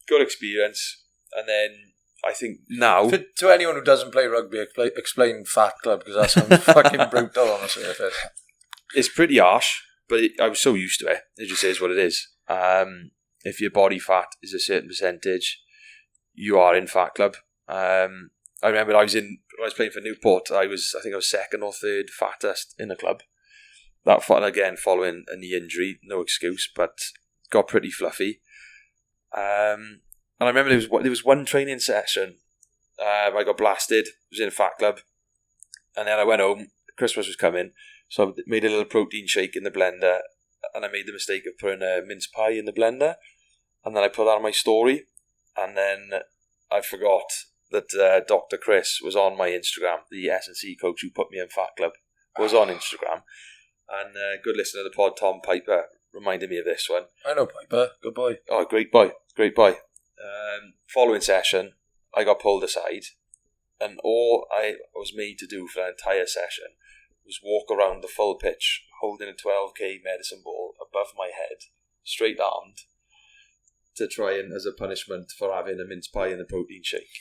good experience. And then I think now... To anyone who doesn't play rugby, explain Fat Club, because that sounds fucking brutal on the surface. It's pretty harsh, but I was so used to it. It just is what it is. If your body fat is a certain percentage, you are in Fat Club. I remember when I was playing for Newport, I think I was second or third fattest in the club. That fun again, following a knee injury, no excuse, but got pretty fluffy. And I remember there was one training session. I got blasted. I was in a Fat Club, and then I went home. Christmas was coming, so I made a little protein shake in the blender, and I made the mistake of putting a mince pie in the blender, and then I put that on my story, and then I forgot that Dr. Chris was on my Instagram. The S&C coach who put me in Fat Club was on Instagram. And good listener to the pod, Tom Piper, reminded me of this one. I know Piper, good boy. Oh, great boy. Following session, I got pulled aside, and all I was made to do for that entire session was walk around the full pitch, holding a 12k medicine ball above my head, straight armed, to try and, as a punishment for having a mince pie and a protein shake.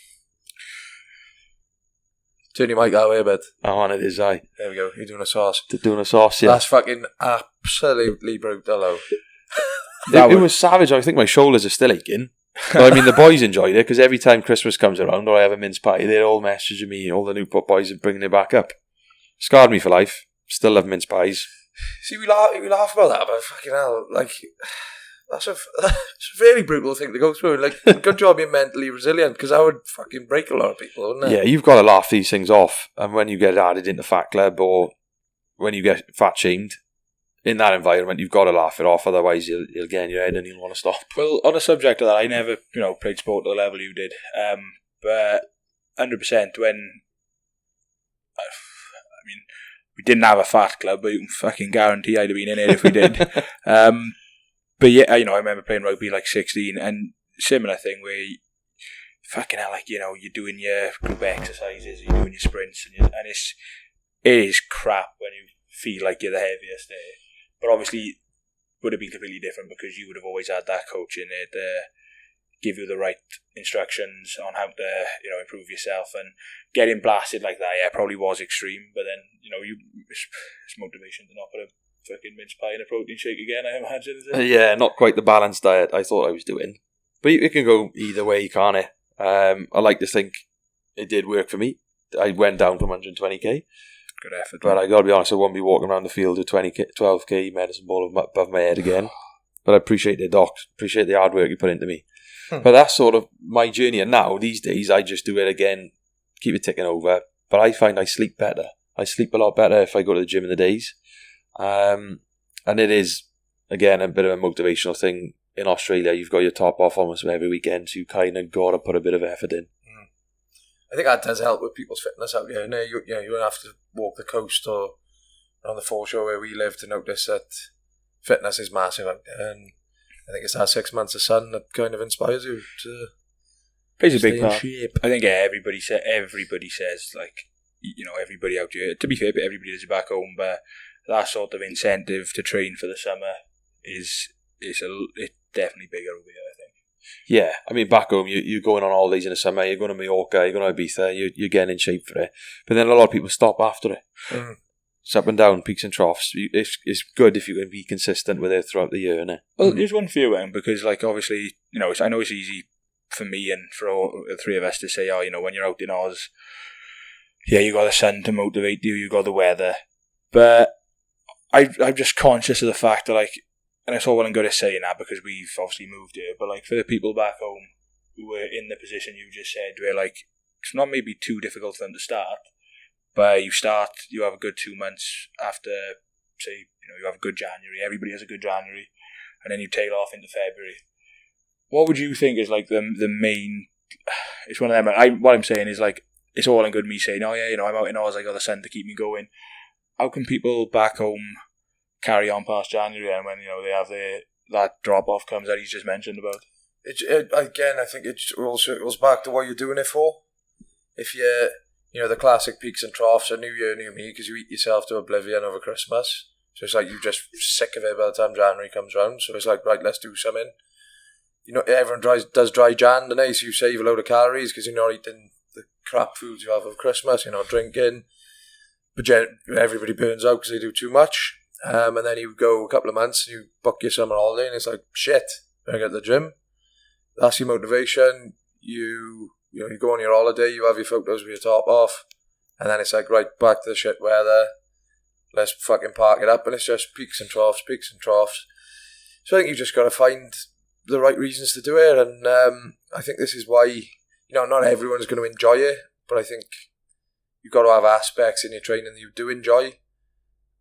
Turn your mic that way a bit. Oh, and it is I. There we go. You're doing a sauce. Doing a sauce, yeah. That's fucking absolutely brutal, though. It was savage. I think my shoulders are still aching. But I mean, the boys enjoyed it, because every time Christmas comes around or I have a mince pie, they're all messaging me, all the Newport boys, and bringing it back up. Scarred me for life. Still love mince pies. See, we laugh about that, but fucking hell, like... That's a very brutal thing to go through. Like, good job being mentally resilient, because I would fucking break a lot of people, wouldn't it? Yeah, you've got to laugh these things off. And when you get added into Fat Club or when you get fat shamed, in that environment, you've got to laugh it off. Otherwise, you'll get in your head and you'll want to stop. Well, on the subject of that, I never, played sport to the level you did. But 100% when... we didn't have a fat club, but you can fucking guarantee I'd have been in it if we did. But yeah, I remember playing rugby like 16, and similar thing where fucking hell, you're doing your group exercises, you're doing your sprints, and it is crap when you feel like you're the heaviest there. But obviously, would have been completely different because you would have always had that coach in there to give you the right instructions on how to, improve yourself, and getting blasted like that, yeah, probably was extreme. But then, it's motivation to not put a fucking mince pie in a protein shake again, I imagine. Is it? Yeah, not quite the balanced diet I thought I was doing. But it can go either way, can't it? I like to think it did work for me. I went down from 120k. Good effort. But I got to be honest, I won't be walking around the field with 12k medicine ball above my head again. But I appreciate the docs, appreciate the hard work you put into me. But that's sort of my journey. And now, these days, I just do it again, keep it ticking over. But I find I sleep better. I sleep a lot better if I go to the gym in the days. And it is, again, a bit of a motivational thing. In Australia, you've got your top off almost every weekend, so you kind of got to put a bit of effort in. I think that does help with people's fitness out here. You don't have to walk the coast or on the foreshore where we live to notice that fitness is massive out there. And I think it's that 6 months of sun that kind of inspires you to plays a big stay in part. shape. I think everybody says like, everybody out here. To be fair, but everybody does it back home. But that sort of incentive to train for the summer is definitely bigger over here, I think. Yeah, I mean, back home, you're going on holidays in the summer, you're going to Mallorca, you're going to Ibiza, you're getting in shape for it. But then a lot of people stop after it. It's up and down, peaks and troughs. It's good if you can be consistent with it throughout the year, innit? Well, here's one for you, because, obviously, I know it's easy for me and for all the three of us to say, when you're out in Oz, yeah, you got the sun to motivate you, you got the weather. But I'm just conscious of the fact that, and it's all well and good at saying that because we've obviously moved here, but for the people back home who were in the position you just said, where it's not maybe too difficult for them to start, but you have a good 2 months after, say, you have a good January, everybody has a good January, and then you tail off into February. What would you think is the main? It's one of them. What I'm saying is it's all and good me saying, oh yeah, I'm out in Oz, I got the sun to keep me going. How can people back home carry on past January, and when they have that drop off comes that he's just mentioned about? Again, I think it all circles back to what you're doing it for. If the classic peaks and troughs are New Year, New Me, because you eat yourself to oblivion over Christmas. So it's you're just sick of it by the time January comes round. So it's right, let's do something. Everyone does dry Jan, don't they? So you save a load of calories because you're not eating the crap foods you have over Christmas. You're not drinking. But everybody burns out because they do too much. And then you go a couple of months and you book your summer holiday and it's shit, I get to the gym. That's your motivation. You go on your holiday, you have your photos with your top off, and then it's right, back to the shit weather. Let's fucking park it up, and it's just peaks and troughs. So I think you've just got to find the right reasons to do it, and I think this is why, not everyone's going to enjoy it, but I think you've got to have aspects in your training that you do enjoy,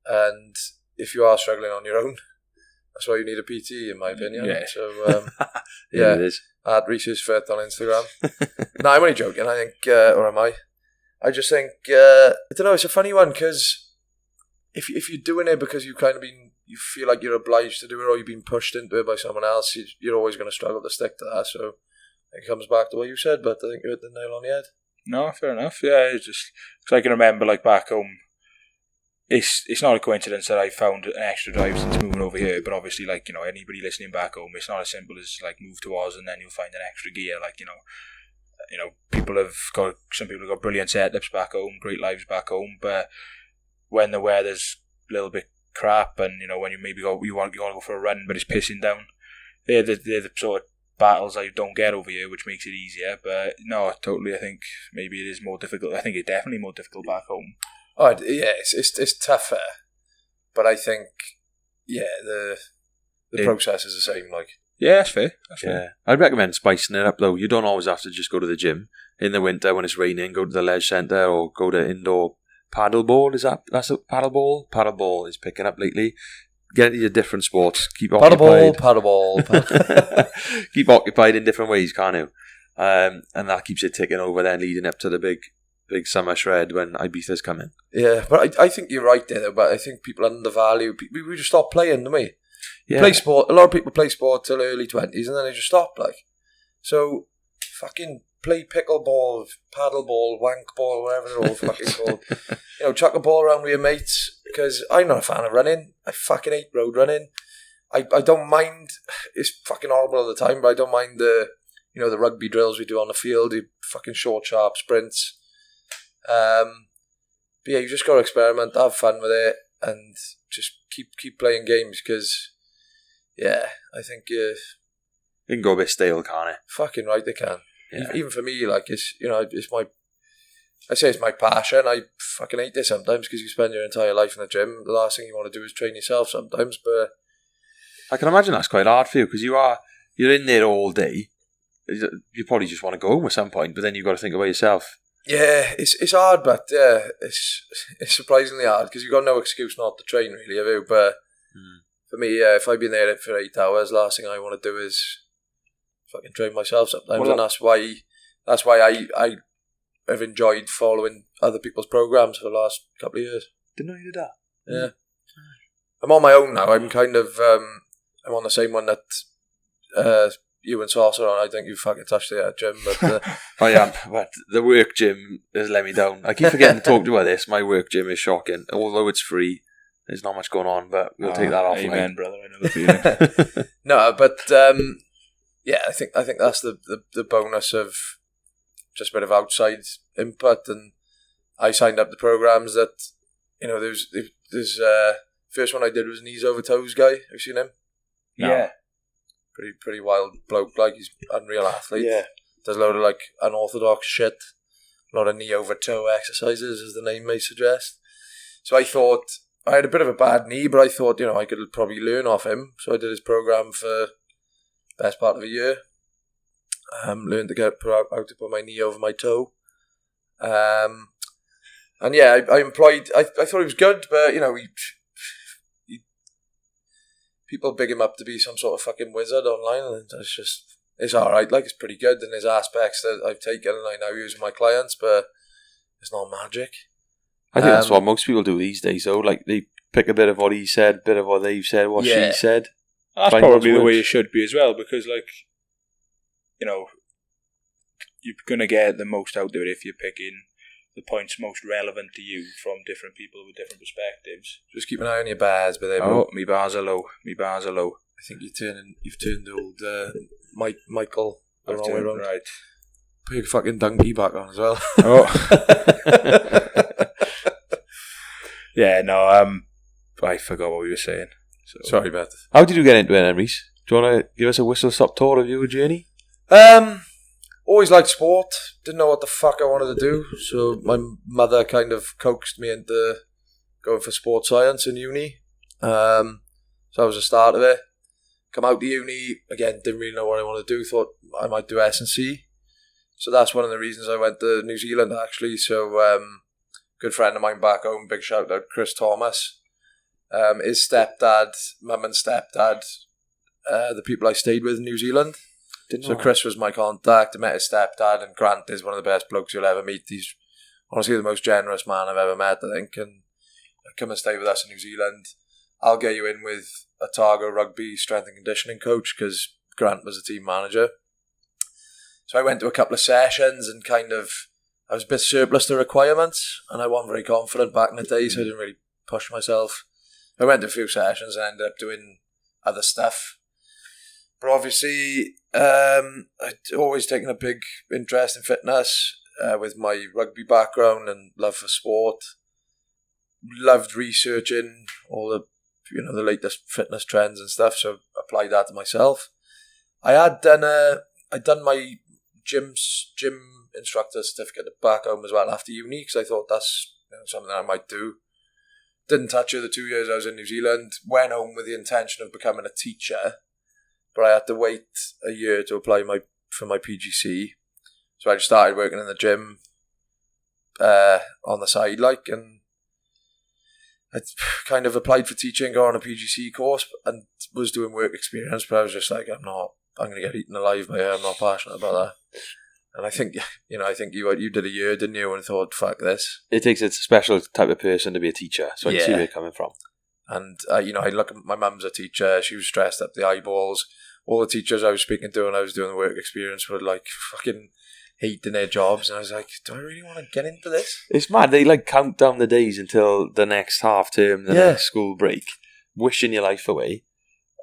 and if you are struggling on your own, that's why you need a PT, in my opinion. Yeah. So, yeah, it is. At Rhys Fit on Instagram. No, I'm only joking, I think, or am I? I just think, I don't know, it's a funny one, because if you're doing it because you you feel like you're obliged to do it, or you've been pushed into it by someone else, you're always going to struggle to stick to that. So it comes back to what you said, but I think you hit the nail on the head. No, fair enough. Yeah, it's just because I can remember, back home, it's not a coincidence that I found an extra drive since moving over here. But obviously, anybody listening back home, it's not as simple as move to Oz and then you'll find an extra gear. Some people have got brilliant setups back home, great lives back home, but when the weather's a little bit crap, and when you maybe you want to go for a run but it's pissing down, they're the sort of battles I don't get over here, which makes it easier. But no, totally, I think maybe it is more difficult. I think it's definitely more difficult back home. Oh yeah, it's tougher, but I think the the process is the same. Like, Yeah, that's fair. That's fair. I'd recommend spicing it up though. You don't always have to just go to the gym in the winter when it's raining. Go to the leisure centre or go to indoor paddleball. That's a paddleball? Paddleball is picking up lately. Get into your different sports. Keep occupied. Paddleball. Keep occupied in different ways, can't you? And that keeps it ticking over then, leading up to the big summer shred when Ibiza's coming. Yeah, but I think you're right there, though, but I think people undervalue... We just stop playing, don't we? Yeah. Play sport. A lot of people play sport till early 20s and then they just stop, like. So, fucking play pickleball, paddleball, wankball, whatever they're all fucking called. You know, chuck a ball around with your mates, because I'm not a fan of running. I fucking hate road running. I don't mind... It's fucking horrible all the time, but I don't mind the rugby drills we do on the field, the fucking short, sharp sprints. But yeah, you just got to experiment, have fun with it, and just keep playing games, because, yeah, I think it can go a bit stale, can't it? Fucking right, they can. Yeah. Even for me, like, it's my passion. I fucking hate this sometimes, because you spend your entire life in the gym. The last thing you want to do is train yourself sometimes, but I can imagine that's quite hard for you, because you're in there all day. You probably just want to go home at some point, but then you've got to think about yourself. yeah, it's hard, but yeah, it's surprisingly hard, because you've got no excuse not to train, really, have you? But for me, yeah, if I've been there for 8 hours, last thing I want to do is fucking train myself sometimes, and that's why I have enjoyed following other people's programs for the last couple of years. Didn't know you did that. Yeah, I'm on my own now. I'm kind of I'm on the same one that you and Saus are on. I think you fucking touched the gym, but I am, but the work gym has let me down. I keep forgetting to talk to you about this. My work gym is shocking. Although it's free, there's not much going on, but we'll take that off. Amen, brother. I know the feeling. no, but yeah, I think that's the bonus of just a bit of outside input. And I signed up the programs that, you know, there's first one I did was knees over toes guy. Have you seen him? No. Yeah. Pretty wild bloke, like, he's an unreal athlete. Yeah. Does a load of like unorthodox shit. A lot of knee over toe exercises, as the name may suggest. So I thought, I had a bit of a bad knee, but I thought, you know, I could probably learn off him. So I did his program for the best part of a year. Learned to get how to put my knee over my toe. And yeah, I employed, I thought he was good, but, you know, people big him up to be some sort of fucking wizard online, and it's alright, like, it's pretty good in his aspects that I've taken and I now use with my clients, but it's not magic. I think that's what most people do these days, though. Like, they pick a bit of what he said, bit of what they've said, what she said. That's probably the way it should be as well, because, like, you know, you're going to get the most out of it if you're picking the points most relevant to you from different people with different perspectives. Just keep an eye on your bars, but me bars are low. I think you've turned old Michael the wrong way around. Right. Put your fucking donkey back on as well. Oh. Yeah, no, I forgot what we were saying. So. Sorry, Beth. How did you get into it, Rhys? Do you want to give us a whistle-stop tour of your journey? Always liked sport. Didn't know what the fuck I wanted to do. So my mother kind of coaxed me into going for sports science in uni. So that was the start of it. Come out to uni, again, didn't really know what I wanted to do. Thought I might do S&C. So that's one of the reasons I went to New Zealand, actually. So good friend of mine back home, big shout out, Chris Thomas. His stepdad, mum and stepdad, the people I stayed with in New Zealand. So Chris was my contact. I met his stepdad, and Grant is one of the best blokes you'll ever meet. He's honestly the most generous man I've ever met, I think. And come and stay with us in New Zealand. I'll get you in with a Otago rugby strength and conditioning coach, because Grant was the team manager. So I went to a couple of sessions and kind of, I was a bit surplus to requirements, and I wasn't very confident back in the day, so I didn't really push myself. I went to a few sessions and ended up doing other stuff. But obviously, I'd always taken a big interest in fitness with my rugby background and love for sport. Loved researching all the latest fitness trends and stuff, so applied that to myself. I'd done my gym instructor certificate back home as well after uni, because I thought that's something I might do. didn't touch it the 2 years I was in New Zealand. Went home with the intention of becoming a teacher, but I had to wait a year to apply for my PGC. So I just started working in the gym on the side, and I kind of applied for teaching, got on a PGC course, and was doing work experience. But I was just like, I'm going to get eaten alive by it. I'm not passionate about that. And I think, you did a year, didn't you, and thought, fuck this. It takes a special type of person to be a teacher, so I can see where you're coming from. And, I look at my mum's a teacher. She was stressed up the eyeballs. All the teachers I was speaking to when I was doing the work experience were like fucking hating their jobs. And I was like, do I really want to get into this? It's mad. They count down the days until the next half term, the next school break, wishing your life away.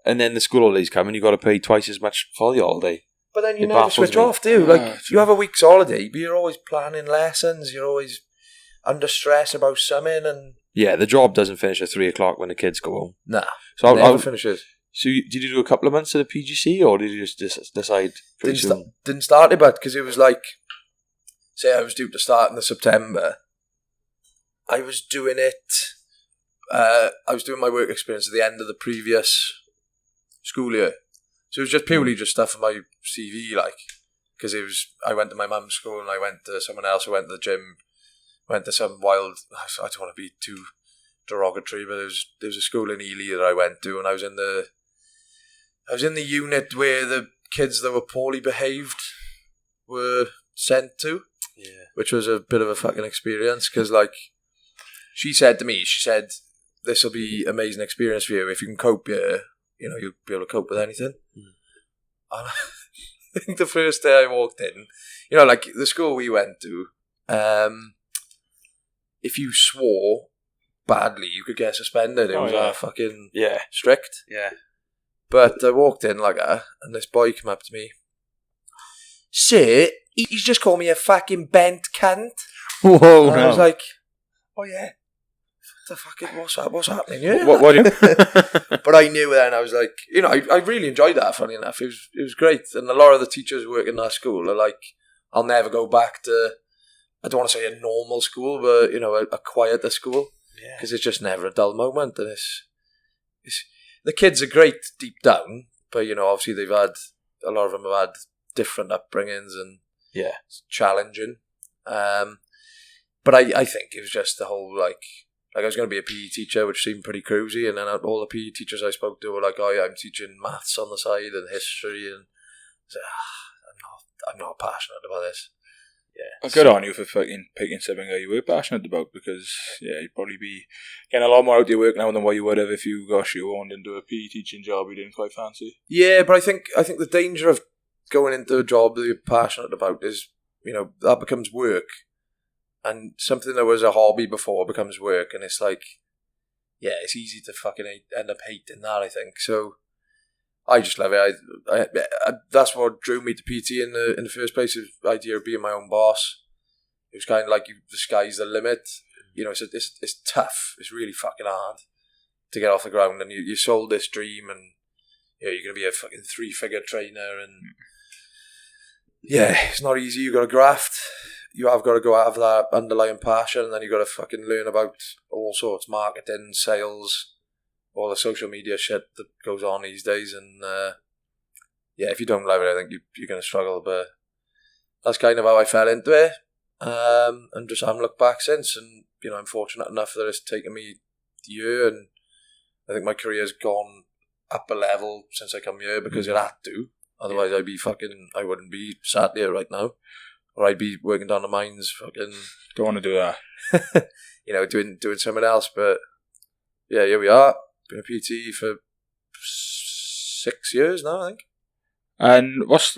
And then the school holidays come and you've got to pay twice as much for the holiday. But then you never switch off, do you? You have a week's holiday, but you're always planning lessons. You're always under stress about something. And yeah, the job doesn't finish at 3 o'clock when the kids go home. Nah, so never finishes. So did you do a couple of months of the PGC, or did you just decide pretty soon? Didn't start it, but because it was like, say I was due to start in September. I was doing it. I was doing my work experience at the end of the previous school year. So it was just purely just stuff for my CV, because I went to my mum's school and I went to someone else who went to the gym, went to some wild, I don't want to be too derogatory, but there was a school in Ely that I went to, and I was in the unit where the kids that were poorly behaved were sent to, which was a bit of a fucking experience, because she said to me, this will be amazing experience for you if you can cope here. You'll be able to cope with anything. And I think the first day I walked in, the school we went to, if you swore badly, you could get suspended. It was fucking strict. Yeah. But I walked in like that, and this boy came up to me. Sir, he's just called me a fucking bent cunt. Whoa, and I was like, oh yeah. The fucking what's happening here? What But I knew then. I was like, I really enjoyed that. Funny enough, it was great. And a lot of the teachers who work in that school are like, I'll never go back to, I don't want to say a normal school, but a quieter school, because it's just never a dull moment. And it's the kids are great deep down, but obviously a lot of them have had different upbringings and it's challenging. But I think it was just the whole I was going to be a PE teacher, which seemed pretty cruisy, and then all the PE teachers I spoke to were like, oh yeah, I'm teaching maths on the side and history, and I was like, I'm not passionate about this. Yeah. Good on you for fucking picking something that you were passionate about, because you'd probably be getting a lot more out of your work now than what you would have if you got shoehorned into a PE teaching job you didn't quite fancy. Yeah, but I think the danger of going into a job that you're passionate about is, that becomes work. And something that was a hobby before becomes work, and it's it's easy to fucking end up hating that, I think. So I just love it. I that's what drew me to PT in the first place, is the idea of being my own boss. It was kind of like the sky's the limit. It's tough. It's really fucking hard to get off the ground, and you sold this dream, and you're going to be a fucking 3-figure trainer, and it's not easy. You got to graft. You have got to go out of that underlying passion, and then you got to fucking learn about all sorts, marketing, sales, all the social media shit that goes on these days. And if you don't love it, I think you're going to struggle. But that's kind of how I fell into it, and just haven't looked back since. And I'm fortunate enough that it's taken me a year, and I think my career's gone up a level since I come here because it had to. Otherwise, I wouldn't be sat here right now. Or I'd be working down the mines, fucking... Don't want to do that. doing something else. But, here we are. Been a PT for 6 years now, I think. And what's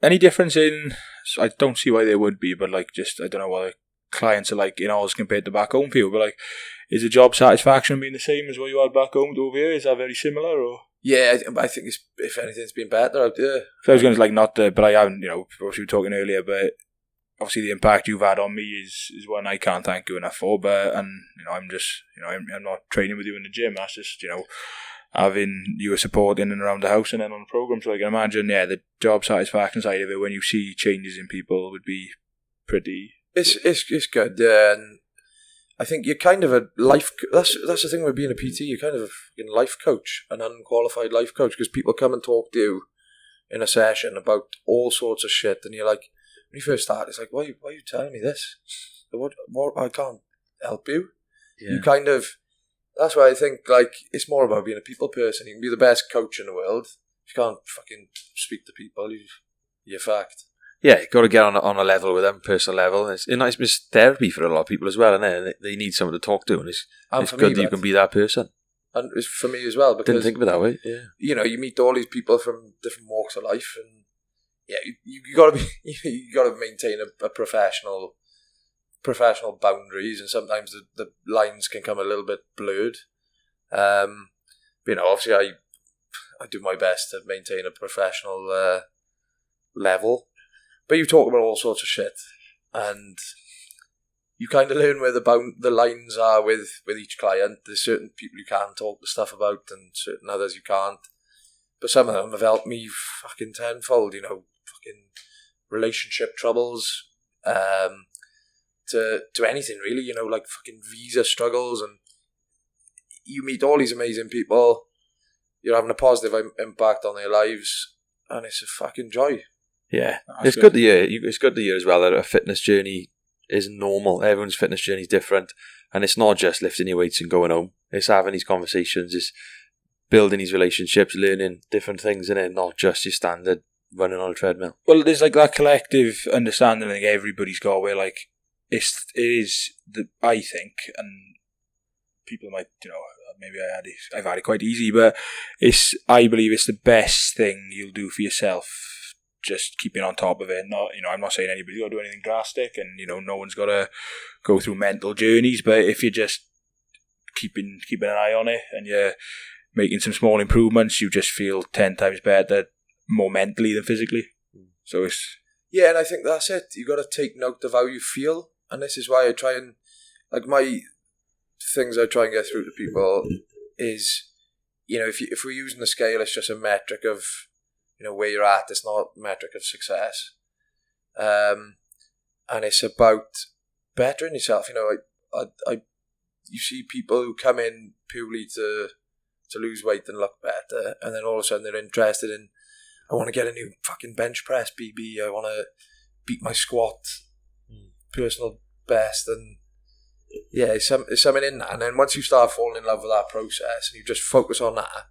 any difference in... I don't see why there would be, but I don't know what clients are like in Oz compared to back home for you, but is the job satisfaction being the same as what you had back home to over here? Is that very similar, or...? Yeah, I think if anything, it's been better out there. So I was going to but I haven't, obviously we were talking earlier, but obviously the impact you've had on me is one I can't thank you enough for. But I'm just, I'm not training with you in the gym. That's just, having you a support in and around the house and then on the program. So I can imagine, the job satisfaction side of it when you see changes in people would be pretty. It's good, yeah. And I think you're kind of a life. That's the thing with being a PT. You're kind of a fucking life coach, an unqualified life coach, because people come and talk to you in a session about all sorts of shit, and you're like, when you first start, it's like, why are you telling me this? What? I can't help you. Yeah. You kind of. That's why I think like it's more about being a people person. You can be the best coach in the world. If you can't fucking speak to people, you're fucked. Yeah, you've got to get on a level with them, personal level. It's therapy for a lot of people as well, and they need someone to talk to, and it's good that you can be that person. And it's for me as well, because didn't think of it that way. Yeah, you meet all these people from different walks of life, and you got to be you got to maintain a professional boundaries, and sometimes the lines can come a little bit blurred. Obviously I do my best to maintain a professional level. But you talk about all sorts of shit, and you kind of learn where the lines are with each client. There's certain people you can talk to stuff about, and certain others you can't. But some of them have helped me fucking tenfold. Fucking relationship troubles, to anything really. Like fucking visa struggles, and you meet all these amazing people. You're having a positive impact on their lives, and it's a fucking joy. Yeah, it's good to hear. It's good to hear as well that a fitness journey isn't normal. Everyone's fitness journey is different, and it's not just lifting your weights and going home. It's having these conversations, it's building these relationships, learning different things in it, not just your standard running on a treadmill. Well, there's like that collective understanding I think everybody's got where like I think, and people might, maybe I've had it quite easy, but I believe it's the best thing you'll do for yourself. Just keeping on top of it. Not, I'm not saying anybody's got to do anything drastic, and no one's got to go through mental journeys. But if you're just keeping an eye on it, and you're making some small improvements, you just feel 10 times better, more mentally than physically. So it's and I think that's it. You got to take note of how you feel, and this is why I try and my things I try and get through to people is, if we're using the scale, it's just a metric of where you're at. It's not a metric of success. And it's about bettering yourself. You see people who come in purely to lose weight and look better, and then all of a sudden they're interested in, I want to get a new fucking bench press BB, I want to beat my squat personal best, and it's something in that. And then once you start falling in love with that process and you just focus on that,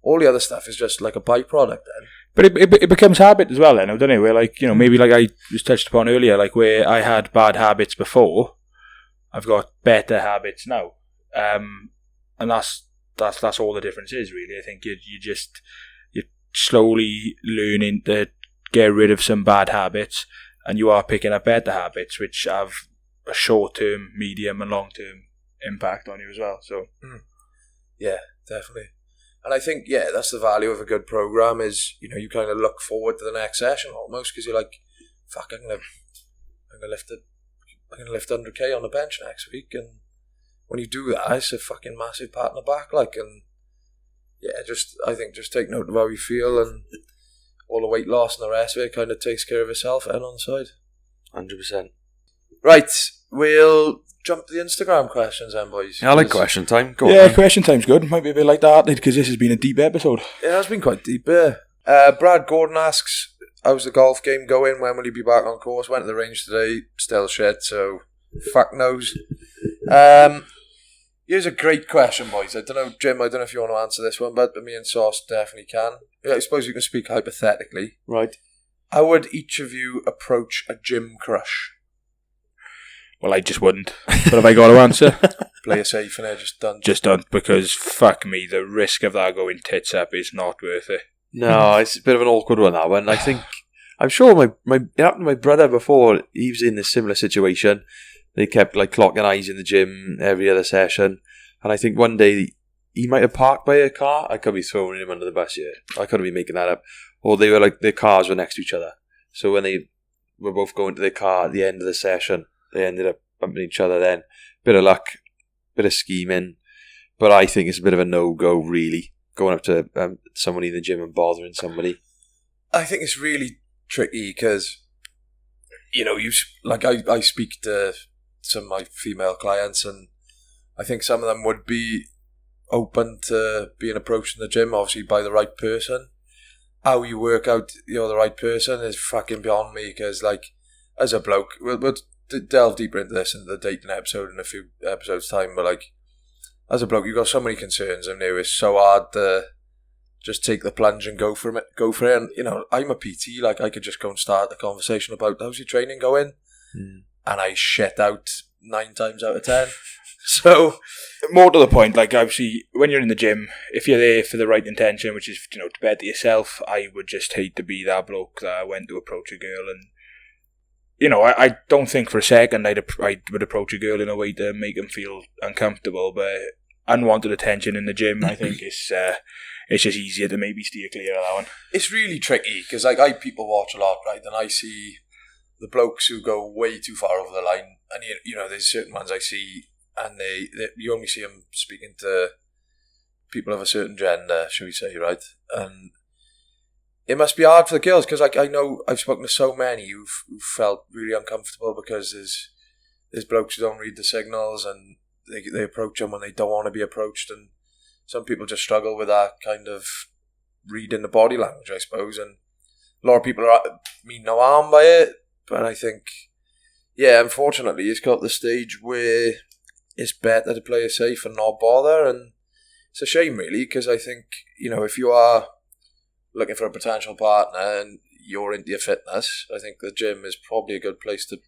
all the other stuff is just like a byproduct then. But it becomes habit as well then, doesn't it? Where maybe like I just touched upon earlier, like where I had bad habits before, I've got better habits now. And that's all the difference is really. I think you're slowly learning to get rid of some bad habits, and you are picking up better habits which have a short-term, medium and long-term impact on you as well. So yeah, definitely. And I think, that's the value of a good program is, you kind of look forward to the next session almost, because you're like, fuck, I'm gonna lift 100k on the bench next week, and when you do that, it's a fucking massive pat on the back, and I think just take note of how you feel, and all the weight loss and the rest of it kind of takes care of itself and on the side. 100%. Right, we'll jump to the Instagram questions then, boys. Yeah, I like question time. Go on. Question time's good. Might be a bit like that because this has been a deep episode. It has been quite deep, yeah. Brad Gordon asks, how's the golf game going? When will you be back on course? Went to the range today, still shit, so fuck knows. Here's a great question, boys. I don't know, Jim, I don't know if you want to answer this one, but me and Saus definitely can. I suppose you can speak hypothetically. Right. How would each of you approach a gym crush? Well, I just wouldn't. But have I got to answer? Play it safe and just done. Just done, because fuck me, the risk of that going tits up is not worth it. No, it's a bit of an awkward one, that one. I think, I'm sure it happened to my brother before. He was in a similar situation. They kept clocking eyes in the gym every other session. And I think one day he might have parked by a car. I could be throwing him under the bus here. I couldn't be making that up. Or they were their cars were next to each other. So when they were both going to their car at the end of the session, they ended up bumping each other then. Bit of luck, bit of scheming. But I think it's a bit of a no-go, really. Going up to somebody in the gym and bothering somebody. I think it's really tricky because, I speak to some of my female clients, and I think some of them would be open to being approached in the gym, obviously by the right person. How you work out, the right person is fucking beyond me, because, like, as a bloke, we'll delve deeper into this in the dating episode in a few episodes' time, but, like, as a bloke, you've got so many concerns, and it's so hard to just take the plunge and go for it. And, I'm a PT, like, I could just go and start the conversation about, how's your training going? And I shit out 9 times out of 10. So, more to the point, like, obviously, when you're in the gym, if you're there for the right intention, which is, to better yourself, I would just hate to be that bloke that went to approach a girl and, I don't think for a second I would approach a girl in a way to make them feel uncomfortable, but unwanted attention in the gym, I think, it's just easier to maybe steer clear of that one. It's really tricky, because, like, I people watch a lot, right, and I see the blokes who go way too far over the line, and, there's certain ones I see, and you only see them speaking to people of a certain gender, shall we say, right? And it must be hard for the girls, because, like, I know I've spoken to so many who've felt really uncomfortable because there's blokes who don't read the signals, and they approach them when they don't want to be approached, and some people just struggle with that kind of reading the body language, I suppose, and a lot of people mean no harm by it, but I think, unfortunately, it's got the stage where it's better to play it safe and not bother, and it's a shame, really, because I think, if you are looking for a potential partner and you're into your fitness, I think the gym is probably a good place to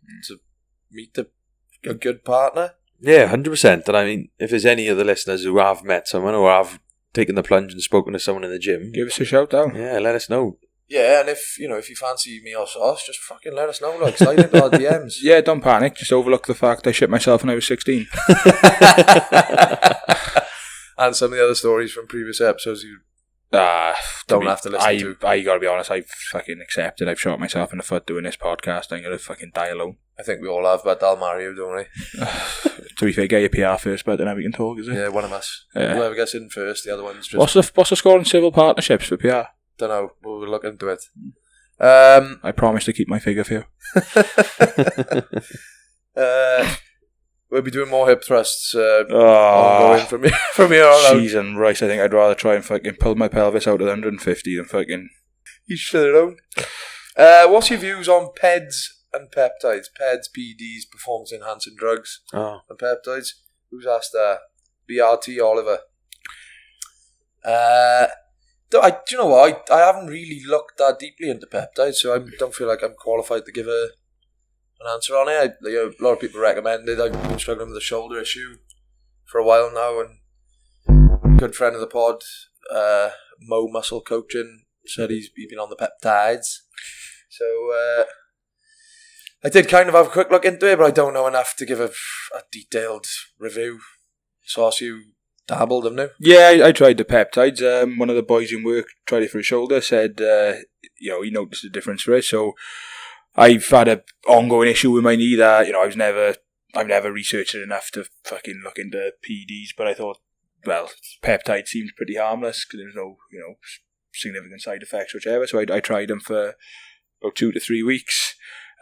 meet a good partner. Yeah, 100%. And I mean, if there's any of the listeners who have met someone or have taken the plunge and spoken to someone in the gym, give us a shout out. Yeah, let us know. Yeah, and if you fancy me or Saus, just fucking let us know, like, slide into our DMs. Yeah, don't panic, just overlook the fact I shit myself when I was 16. And some of the other stories from previous episodes you don't have to listen to. I gotta be honest, I've fucking accepted I've shot myself in the foot doing this podcast. I'm gonna fucking die alone. I think we all have, but I'll marry you, don't we? To be fair, get your PR first, but then we can talk, is it? Yeah, one of us. Yeah. Whoever gets in first, the other one's just... What's the score in civil partnerships for PR? Don't know, we'll look into it. I promise to keep my figure for you. We'll be doing more hip thrusts ongoing from here on out. Cheese and rice, I think I'd rather try and fucking pull my pelvis out of 150 than fucking... You should have known. What's your views on PEDs and peptides? PEDs, PEDs, performance enhancing drugs, and peptides. Who's asked that? BRT Oliver. Do you know what? I haven't really looked that deeply into peptides, so I don't feel like I'm qualified to give an answer on it. A lot of people recommend it. I've been struggling with a shoulder issue for a while now, and a good friend of the pod, Mo Muscle Coaching, said he's been on the peptides. So I did kind of have a quick look into it, but I don't know enough to give a detailed review. Sauce, you dabbled, haven't you? Yeah, I tried the peptides. One of the boys in work tried it for his shoulder, said he noticed a difference for it. So I've had an ongoing issue with my knee that, I've never researched it enough to fucking look into PEDs, but I thought, well, peptide seemed pretty harmless because there was no, significant side effects, whichever. So I tried them for about 2 to 3 weeks.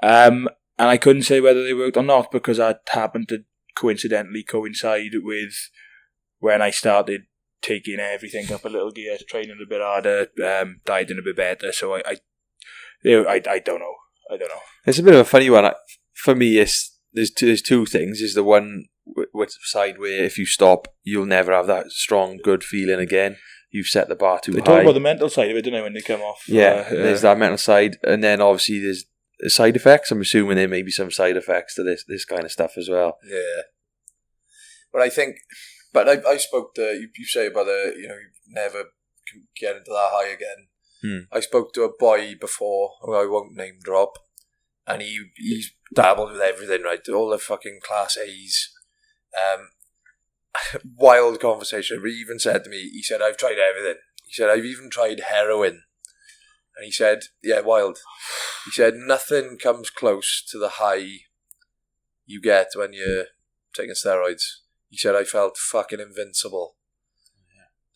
And I couldn't say whether they worked or not because I happened to coincidentally coincide with when I started taking everything up a little gear, training a bit harder, dieting a bit better. So I don't know. It's a bit of a funny one. For me, there's two things. There's the one with side where if you stop, you'll never have that strong, good feeling again. You've set the bar too high. They talk about the mental side of it, don't they, when they come off? Yeah, there's that mental side. And then obviously there's side effects. I'm assuming there may be some side effects to this kind of stuff as well. Yeah. But I think... But I spoke to... You say about you never get into that high again. I spoke to a boy before, who I won't name drop, and he's dabbled with everything, right? All the fucking class A's. Wild conversation. He even said to me, he said, I've tried everything. He said, I've even tried heroin. And he said, yeah, wild. He said, nothing comes close to the high you get when you're taking steroids. He said, I felt fucking invincible.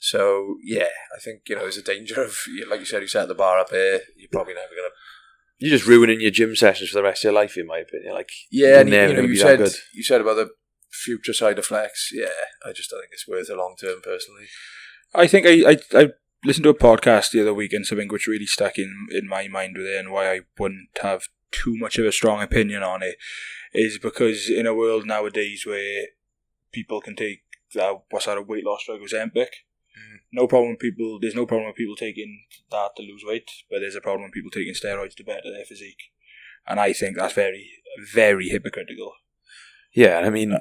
So, yeah, I think, there's a danger of, like you said, you set the bar up here, you're probably never going to You're just ruining your gym sessions for the rest of your life, in my opinion. Like, Yeah, and you're never you know, gonna you be that said good. you said about the future side effects. Yeah, I just don't think it's worth it long term, personally. I think I listened to a podcast the other week, and something which really stuck in my mind with it, and why I wouldn't have too much of a strong opinion on it, is because in a world nowadays where people can take what's that, a weight loss drug, Ozempic. No problem with people. There's no problem with people taking that to lose weight, but there's a problem with people taking steroids to better their physique, and I think that's very, very hypocritical. Yeah, I mean,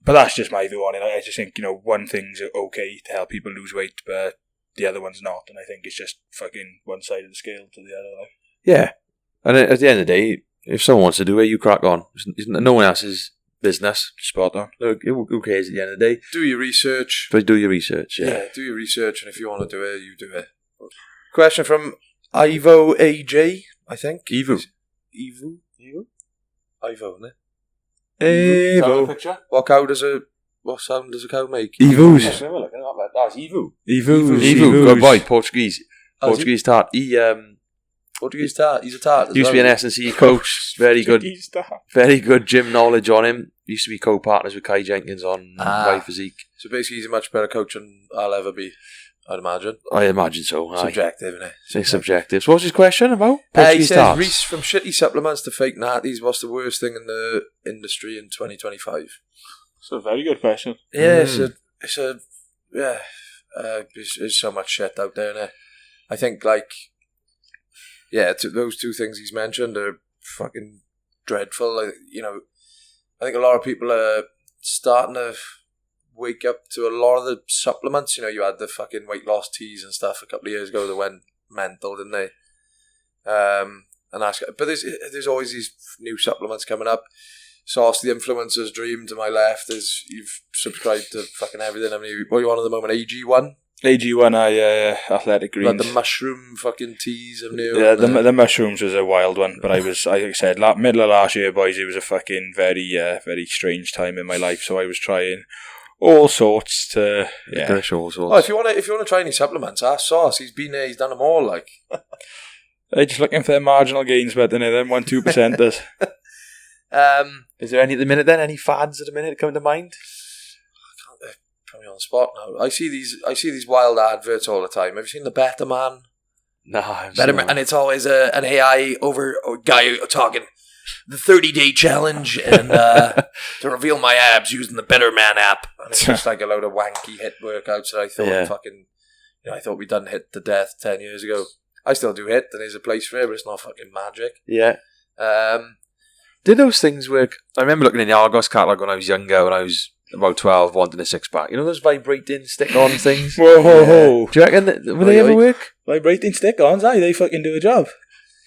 But that's just my view on it. I just think, one thing's okay to help people lose weight, but the other one's not, and I think it's just fucking one side of the scale to the other. Like. yeah. And at the end of the day, if someone wants to do it, you crack on. It's no one else's business. Spot on. Look, who cares at the end of the day? Do your research. But do your research, yeah. Yeah, do your research, and if you want to do it, you do it. Question from Ivo AJ, I think. Evo. Ivo, isn't it? Evo. What sound does a cow make? Evos. That's Evo. Evo. Good boy, Portuguese. Oh, is Portuguese tart. Portuguese tart. He's a tart. Used to be an S&C coach. Very good gym knowledge on him. Used to be co-partners with Kai Jenkins on Right Physique. So basically, he's a much better coach than I'll ever be, I'd imagine. I imagine so. Subjective, isn't it? It's subjective. So what's his question about? He Portuguese says, tarts. Rhys, from shitty supplements to fake natties, what's the worst thing in the industry in 2025? It's a very good question. Yeah, there's so much shit out there, innit? I think, those two things he's mentioned are fucking dreadful. I think a lot of people are starting to wake up to a lot of the supplements. You had the fucking weight loss teas and stuff a couple of years ago that went mental, didn't they? But there's always these new supplements coming up. Saus, the influencer's dream to my left, is you've subscribed to fucking everything. I mean, what are you on at the moment? AG1? AG1, Athletic Greens. Like the mushroom fucking teas of new. Yeah, the mushrooms was a wild one, but like I said, middle of last year, boys, it was a fucking very, very strange time in my life. So I was trying all sorts to, all sorts. Oh, if you want to try any supplements, ask Saus. He's been there, he's done them all. Like, they're just looking for their marginal gains, but then 1-2% does. Is there any at the minute then? Any fads at the minute coming to mind? Put me on the spot now. I see these wild adverts all the time. Have you seen the Better Man? No, I've Better Man, and it's always an AI guy talking the 30-day challenge and to reveal my abs using the Better Man app. And it's just like a load of wanky hit workouts that I thought I thought we'd done hit to death 10 years ago. I still do hit, and there's a place for it, but it's not fucking magic. Yeah. Did those things work? I remember looking in the Argos catalogue when I was younger, when I was about 12, wanting a six-pack. You know those vibrating stick-on things? Whoa. Do you reckon would they ever work? Vibrating stick-ons, they fucking do a job.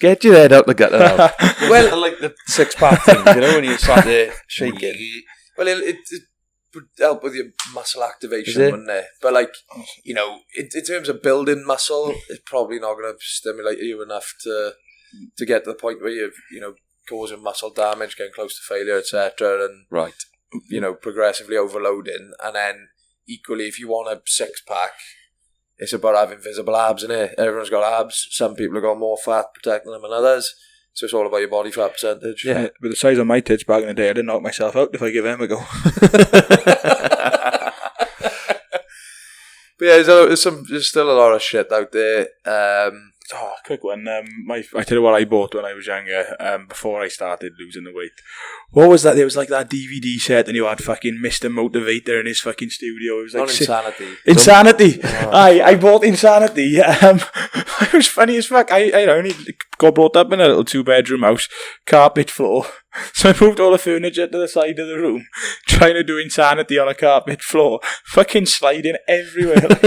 Get your head out the gutter now. Well, I like the six-pack things, when you start there shaking. Well, it would help with your muscle activation, wouldn't it? But in terms of building muscle, it's probably not going to stimulate you enough to get to the point where you're, causing muscle damage, getting close to failure, etc. And right. Progressively overloading. And then equally, if you want a six-pack, it's about having visible abs, innit? Everyone's got abs. Some people have got more fat protecting them than others. So it's all about your body fat percentage. Yeah, with the size of my tits back in the day, I'd knock myself out if I give them a go. But yeah, there's still a lot of shit out there. Quick one. I tell you what I bought when I was younger, before I started losing the weight. What was that? There was like that DVD set, and you had fucking Mr. Motivator in his fucking studio. It was like not Insanity. Insanity. I bought Insanity. It was funny as fuck. I only got brought up in a little 2-bedroom house, carpet floor. So I moved all the furniture to the side of the room, trying to do Insanity on a carpet floor, fucking sliding everywhere.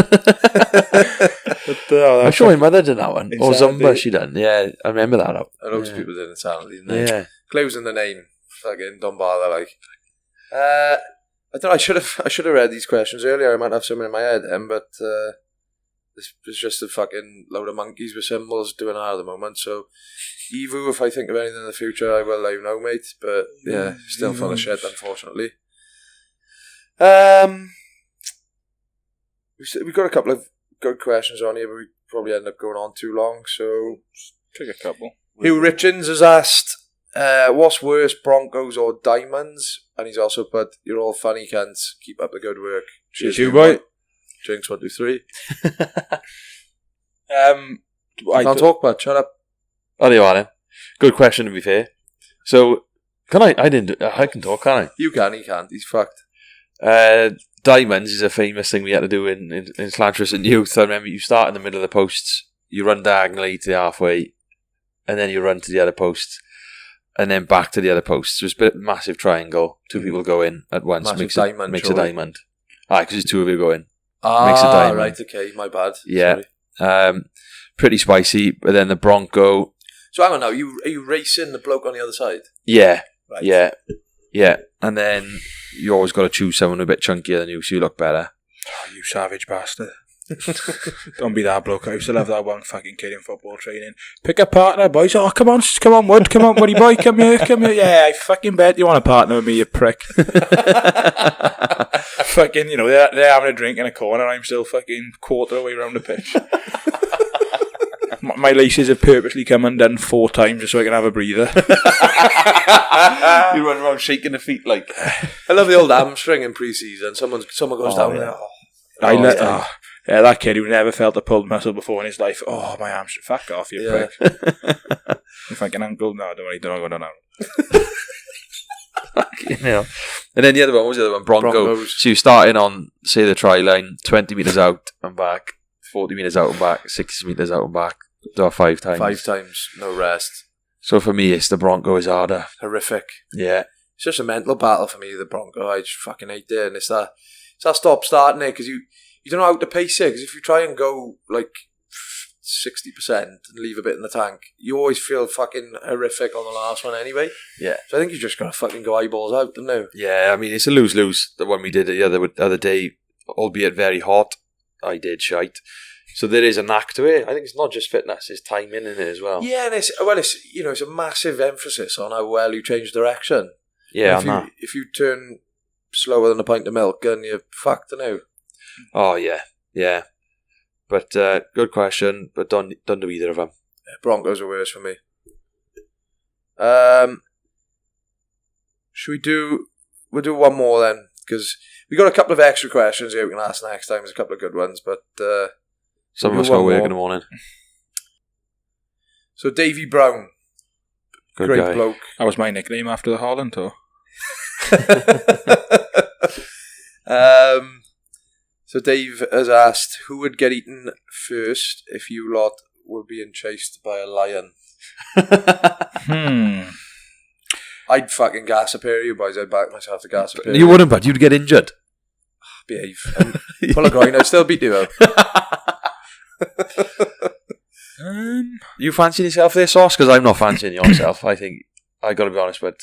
I'm sure my mother did that one. Insanity. Or Zumba she done. Yeah, I remember that. Loads of people did Insanity, didn't they? Yeah. Clues in the name. Fucking don't bother, like. I don't know, I should have read these questions earlier. I might have something in my head then, but there's just a fucking load of monkeys with symbols doing that at the moment. So, Evu, if I think of anything in the future, I will let you know, mate. But yeah, still full of shit, unfortunately. We've got a couple of good questions on here, but we probably end up going on too long. So, take a couple. Hugh Richards has asked, what's worse, Broncos or Diamonds? And he's also put, you're all funny cunts. Keep up the good work. Cheers, you boy. Jinx 1, 2, 3. I Can't talk, but shut up. Oh, there you are then. Good question, to be fair. So, I can talk, can't I? You can, he can't. He's fucked. Diamonds is a famous thing we had to do in Slantris and youth. I remember you start in the middle of the posts, you run diagonally to the halfway, and then you run to the other post, and then back to the other post. So it's a bit massive triangle. Two people go in at once. Massive makes diamond, a diamond. Because it's two of you go in. Ah, makes a diamond. Right, okay, my bad. Yeah. Sorry. Pretty spicy. But then the Bronco. So hang on now, are you racing the bloke on the other side? Yeah. Right. Yeah. And then you always got to choose someone a bit chunkier than you, so you look better. Oh, you savage bastard. Don't be that bloke. I used to love that one fucking kid in football training. Pick a partner, boys. Oh, come on, Wood. Come on, buddy boy. Come here. Yeah, I fucking bet you want a partner with me, you prick. Fucking, they're having a drink in a corner. I'm still fucking quarter away around the pitch. My laces have purposely come undone 4 times just so I can have a breather. You run around shaking the feet like. I love the old hamstring in pre-season. Someone goes down there. Yeah, that kid who never felt a pulled muscle before in his life. Oh, my hamstring. Fuck off, you prick. If I can ankle, no, don't go down. And then the other one, what was the other one? Broncos. So you starting on, say, the try line, 20 metres out and back, 40 metres out and back, 60 metres out and back. Do it 5 times. 5 times, no rest. So for me, it's the Bronco is harder. Horrific. Yeah. It's just a mental battle for me, the Bronco. I just fucking hate it. And it's that stop starting it because you don't know how to pace it. Because if you try and go like 60% and leave a bit in the tank, you always feel fucking horrific on the last one anyway. Yeah. So I think you just got to fucking go eyeballs out, don't you? Yeah, I mean, it's a lose-lose. The one we did the other day, albeit very hot, I did shite. So there is a knack to it. I think it's not just fitness; it's timing in it as well. Yeah, and it's a massive emphasis on how well you change direction. Yeah, if you turn slower than a pint of milk, then you're fucked, aren't you? Oh yeah. But good question. But don't do either of them. Yeah, Broncos are worse for me. Should we do? We'll do one more then, because we got a couple of extra questions here we can ask next time. There's a couple of good ones, but. Some of us go work in the morning. So Davy Brown, good great guy. bloke. That was my nickname after the Holland tour. So Dave has asked, who would get eaten first if you lot were being chased by a lion? I'd fucking gas a pair of you boys. I'd back myself to gas a pair. You wouldn't, but you'd get injured. Behave. Pull a groin, I'd still beat you though. You fancying yourself there, Saus? Because I'm not fancying yourself. I think I got to be honest, but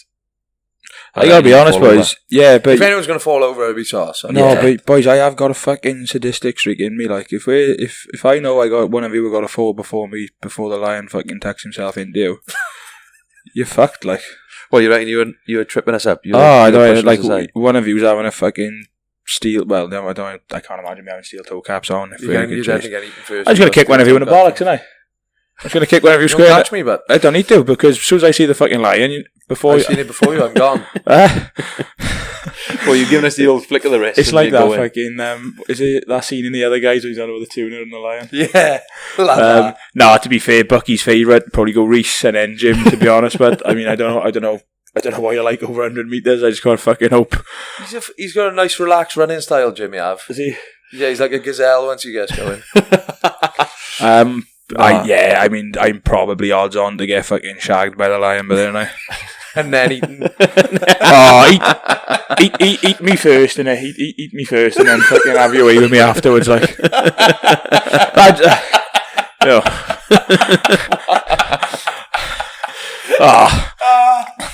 I got to be honest, boys. Yeah, but if anyone's going to fall over, it'll be Saus. But boys, I have got a fucking sadistic streak in me. Like if I know I got one of you got to fall before me before the lion fucking tucks himself into you, you're fucked. Like, well, you reckon you were tripping us up? I don't like one of you's having a fucking steel. Well, no, I can't imagine me having steel toe caps on. If you're going to get eaten first. I'm just going to kick one of you in the bollocks, ain't I? I'm just going to kick one of you square. Don't catch me, but I don't need to, because as soon as I see the fucking lion, I've seen it before you, I'm gone. Well, you're giving us the old flick of the wrist. It's like that fucking, is it that scene in the other guys where he's on with the tuna and the lion? Yeah. Nah, to be fair, Bucky's favourite, probably go Rhys and then Jim, to be honest, but I mean, I don't know why you like over 100 metres, I just can't fucking hope. He's got a nice relaxed running style, Jimmy have. Is he? Yeah, he's like a gazelle once he gets going. I mean, I'm probably odds on to get fucking shagged by the lion, but then and then eaten. Eat me first, and then eat me first, and then fucking have your way with me afterwards, like.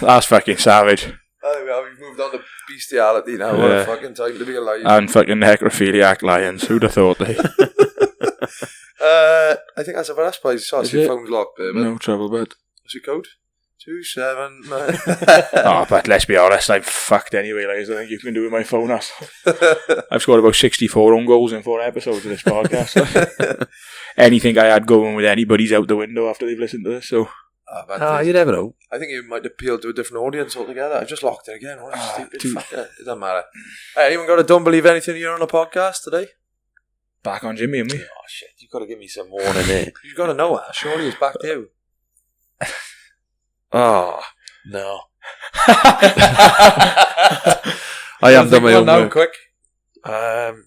That's fucking savage. We've moved on to bestiality now. What a fucking time to be alive. And fucking necrophiliac lions. Who'd have thought they? I think that's about us, boys. So your phone's locked there, but no trouble, bud. What's your code? 279. But let's be honest, I'm fucked anyway, like, I think you can do with my phone. I've scored about 64 own goals in 4 episodes of this podcast. Anything I had going with anybody's out the window after they've listened to this, so. You never know. I think you might appeal to a different audience altogether. I just locked it again. What a stupid fucker. It doesn't matter. Hey, anyone got a don't believe anything you're on a podcast today? Back on Jimmy, and we. Oh shit! You've got to give me some warning here. You've got to know that. Surely it's back to you. Oh no! I am done my own now, work. quick. On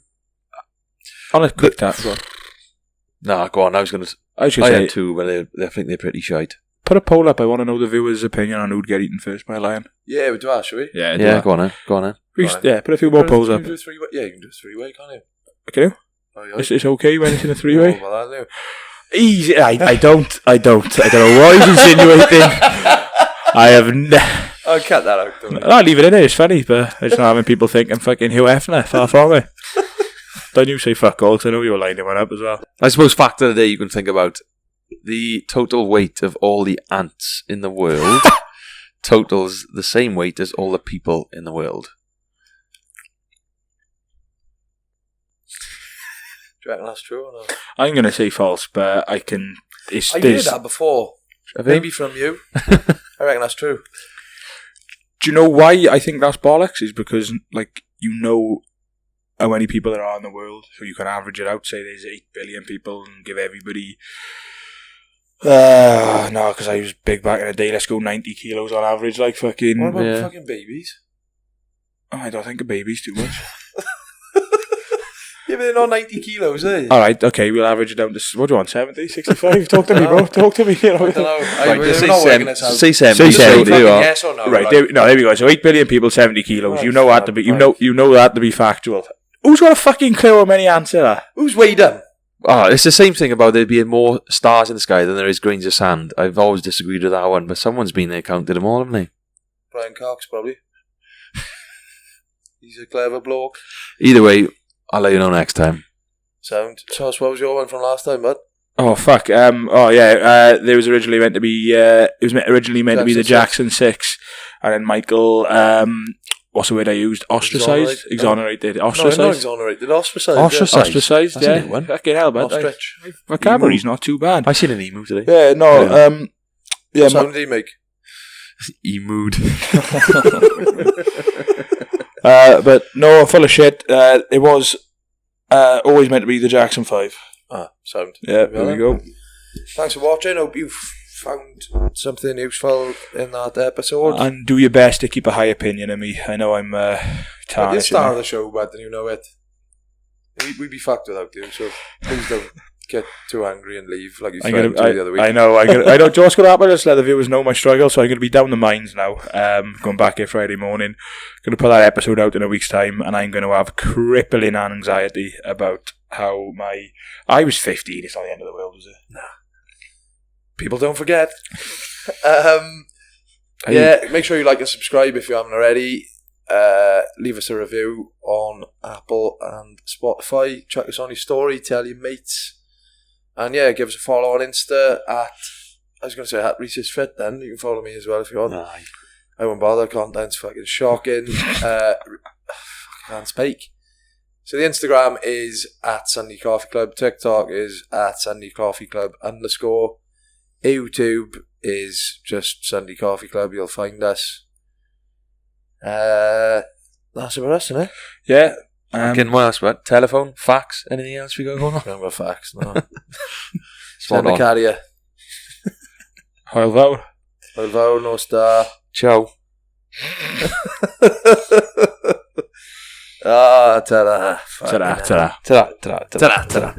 a quick tap. Go on. Nah, go on. I was I should I say, had two, but I think they're pretty shite. put a poll up. I want to know the viewers' opinion on who'd get eaten first by a lion. Yeah, we do that, should we? Yeah, Yeah, go on then. Yeah, put a few more polls up. You can do a three-way, can't you? Can you? Oh, yeah. It's okay when it's in a three-way? Oh, well, Easy. I don't know why he's insinuating. I have I'll cut that out, don't I? I'll leave it in there. It's funny, but it's not having people think I'm fucking Hugh Hefner. Far from it. Don't you say fuck all, because I know you were lining one up as well. I suppose fact of the day you can think about the total weight of all the ants in the world totals the same weight as all the people in the world. Do you reckon that's true or not? I'm going to say false, but I can... I heard that before. Maybe from you. I reckon that's true. Do you know why I think that's bollocks? Is because, like, you know how many people there are in the world, so you can average it out. Say there's 8 billion people and give everybody... no, because I was big back in the day. Let's go 90 kilos on average, like fucking... What about fucking babies? Oh, I don't think a baby's too much. Yeah, but they're not 90 kilos, eh? Alright, okay, we'll average it down to... What do you want, 70, 65? Talk to me, bro. Talk to me. You know. I don't know. Right, we're say not working this out. Say 70. Say 70. Yes or no? Right, there we go. So 8 billion people, 70 kilos. Right, You know that to be... You right. know that to be factual. Who's got a fucking clue how many ants there are? Who's weighed them? It's the same thing about there being more stars in the sky than there is grains of sand. I've always disagreed with that one, but someone's been there, counted them all, haven't they? Brian Cox, probably. He's a clever bloke. Either way, I'll let you know next time. Sound. Saus, what was your one from last time, bud? Oh fuck! There was originally meant to be. It was originally meant to be the Jackson 6, and then Michael. What's the word I used? Ostracised, exonerated, ostracised. No, not exonerated. Ostracised. Ostracised. That's a Yeah. new one. Fucking hell, bud. Ostrich. My vocabulary's not too bad. I seen an emu today. Yeah. No. Yeah. What sound did he make? Emu. But no, full of shit. It was always meant to be the Jackson 5. Ah, sound. Yeah. There we go. Thanks for watching. Hope you've found something useful in that episode. And do your best to keep a high opinion of me. I know I'm You're the tarnishing. star of the show, but you know it. We'd be fucked without you, so please don't get too angry and leave like you threatened to the other week. I know. I know. Do you know what's going to happen? Just let the viewers know my struggle. So I'm going to be down the mines now. Going back here Friday morning. Going to put that episode out in a week's time, and I'm going to have crippling anxiety about how I was 15. It's not the end of the world, was it? Nah. People don't forget. Make sure you like and subscribe if you haven't already. Leave us a review on Apple and Spotify. Check us on your story. Tell your mates. And yeah, give us a follow on Insta at Rhys Fit. Then you can follow me as well if you want. Aye. I won't bother. Content's fucking shocking. I can't speak. So the Instagram is at Sunday Coffee Club. TikTok is at Sunday Coffee Club _ YouTube is just Sunday Coffee Club. You'll find us. That's about us, isn't it? Yeah. Again, what else? What? Telephone? Fax? Anything else we got going on? Remember facts, no. Spot Send the on. carrier. I'll vote. Malvo, no star. Ciao. Ta-da. Ta-da. Ta-da. Ta-da. Ta-da. Ta-da.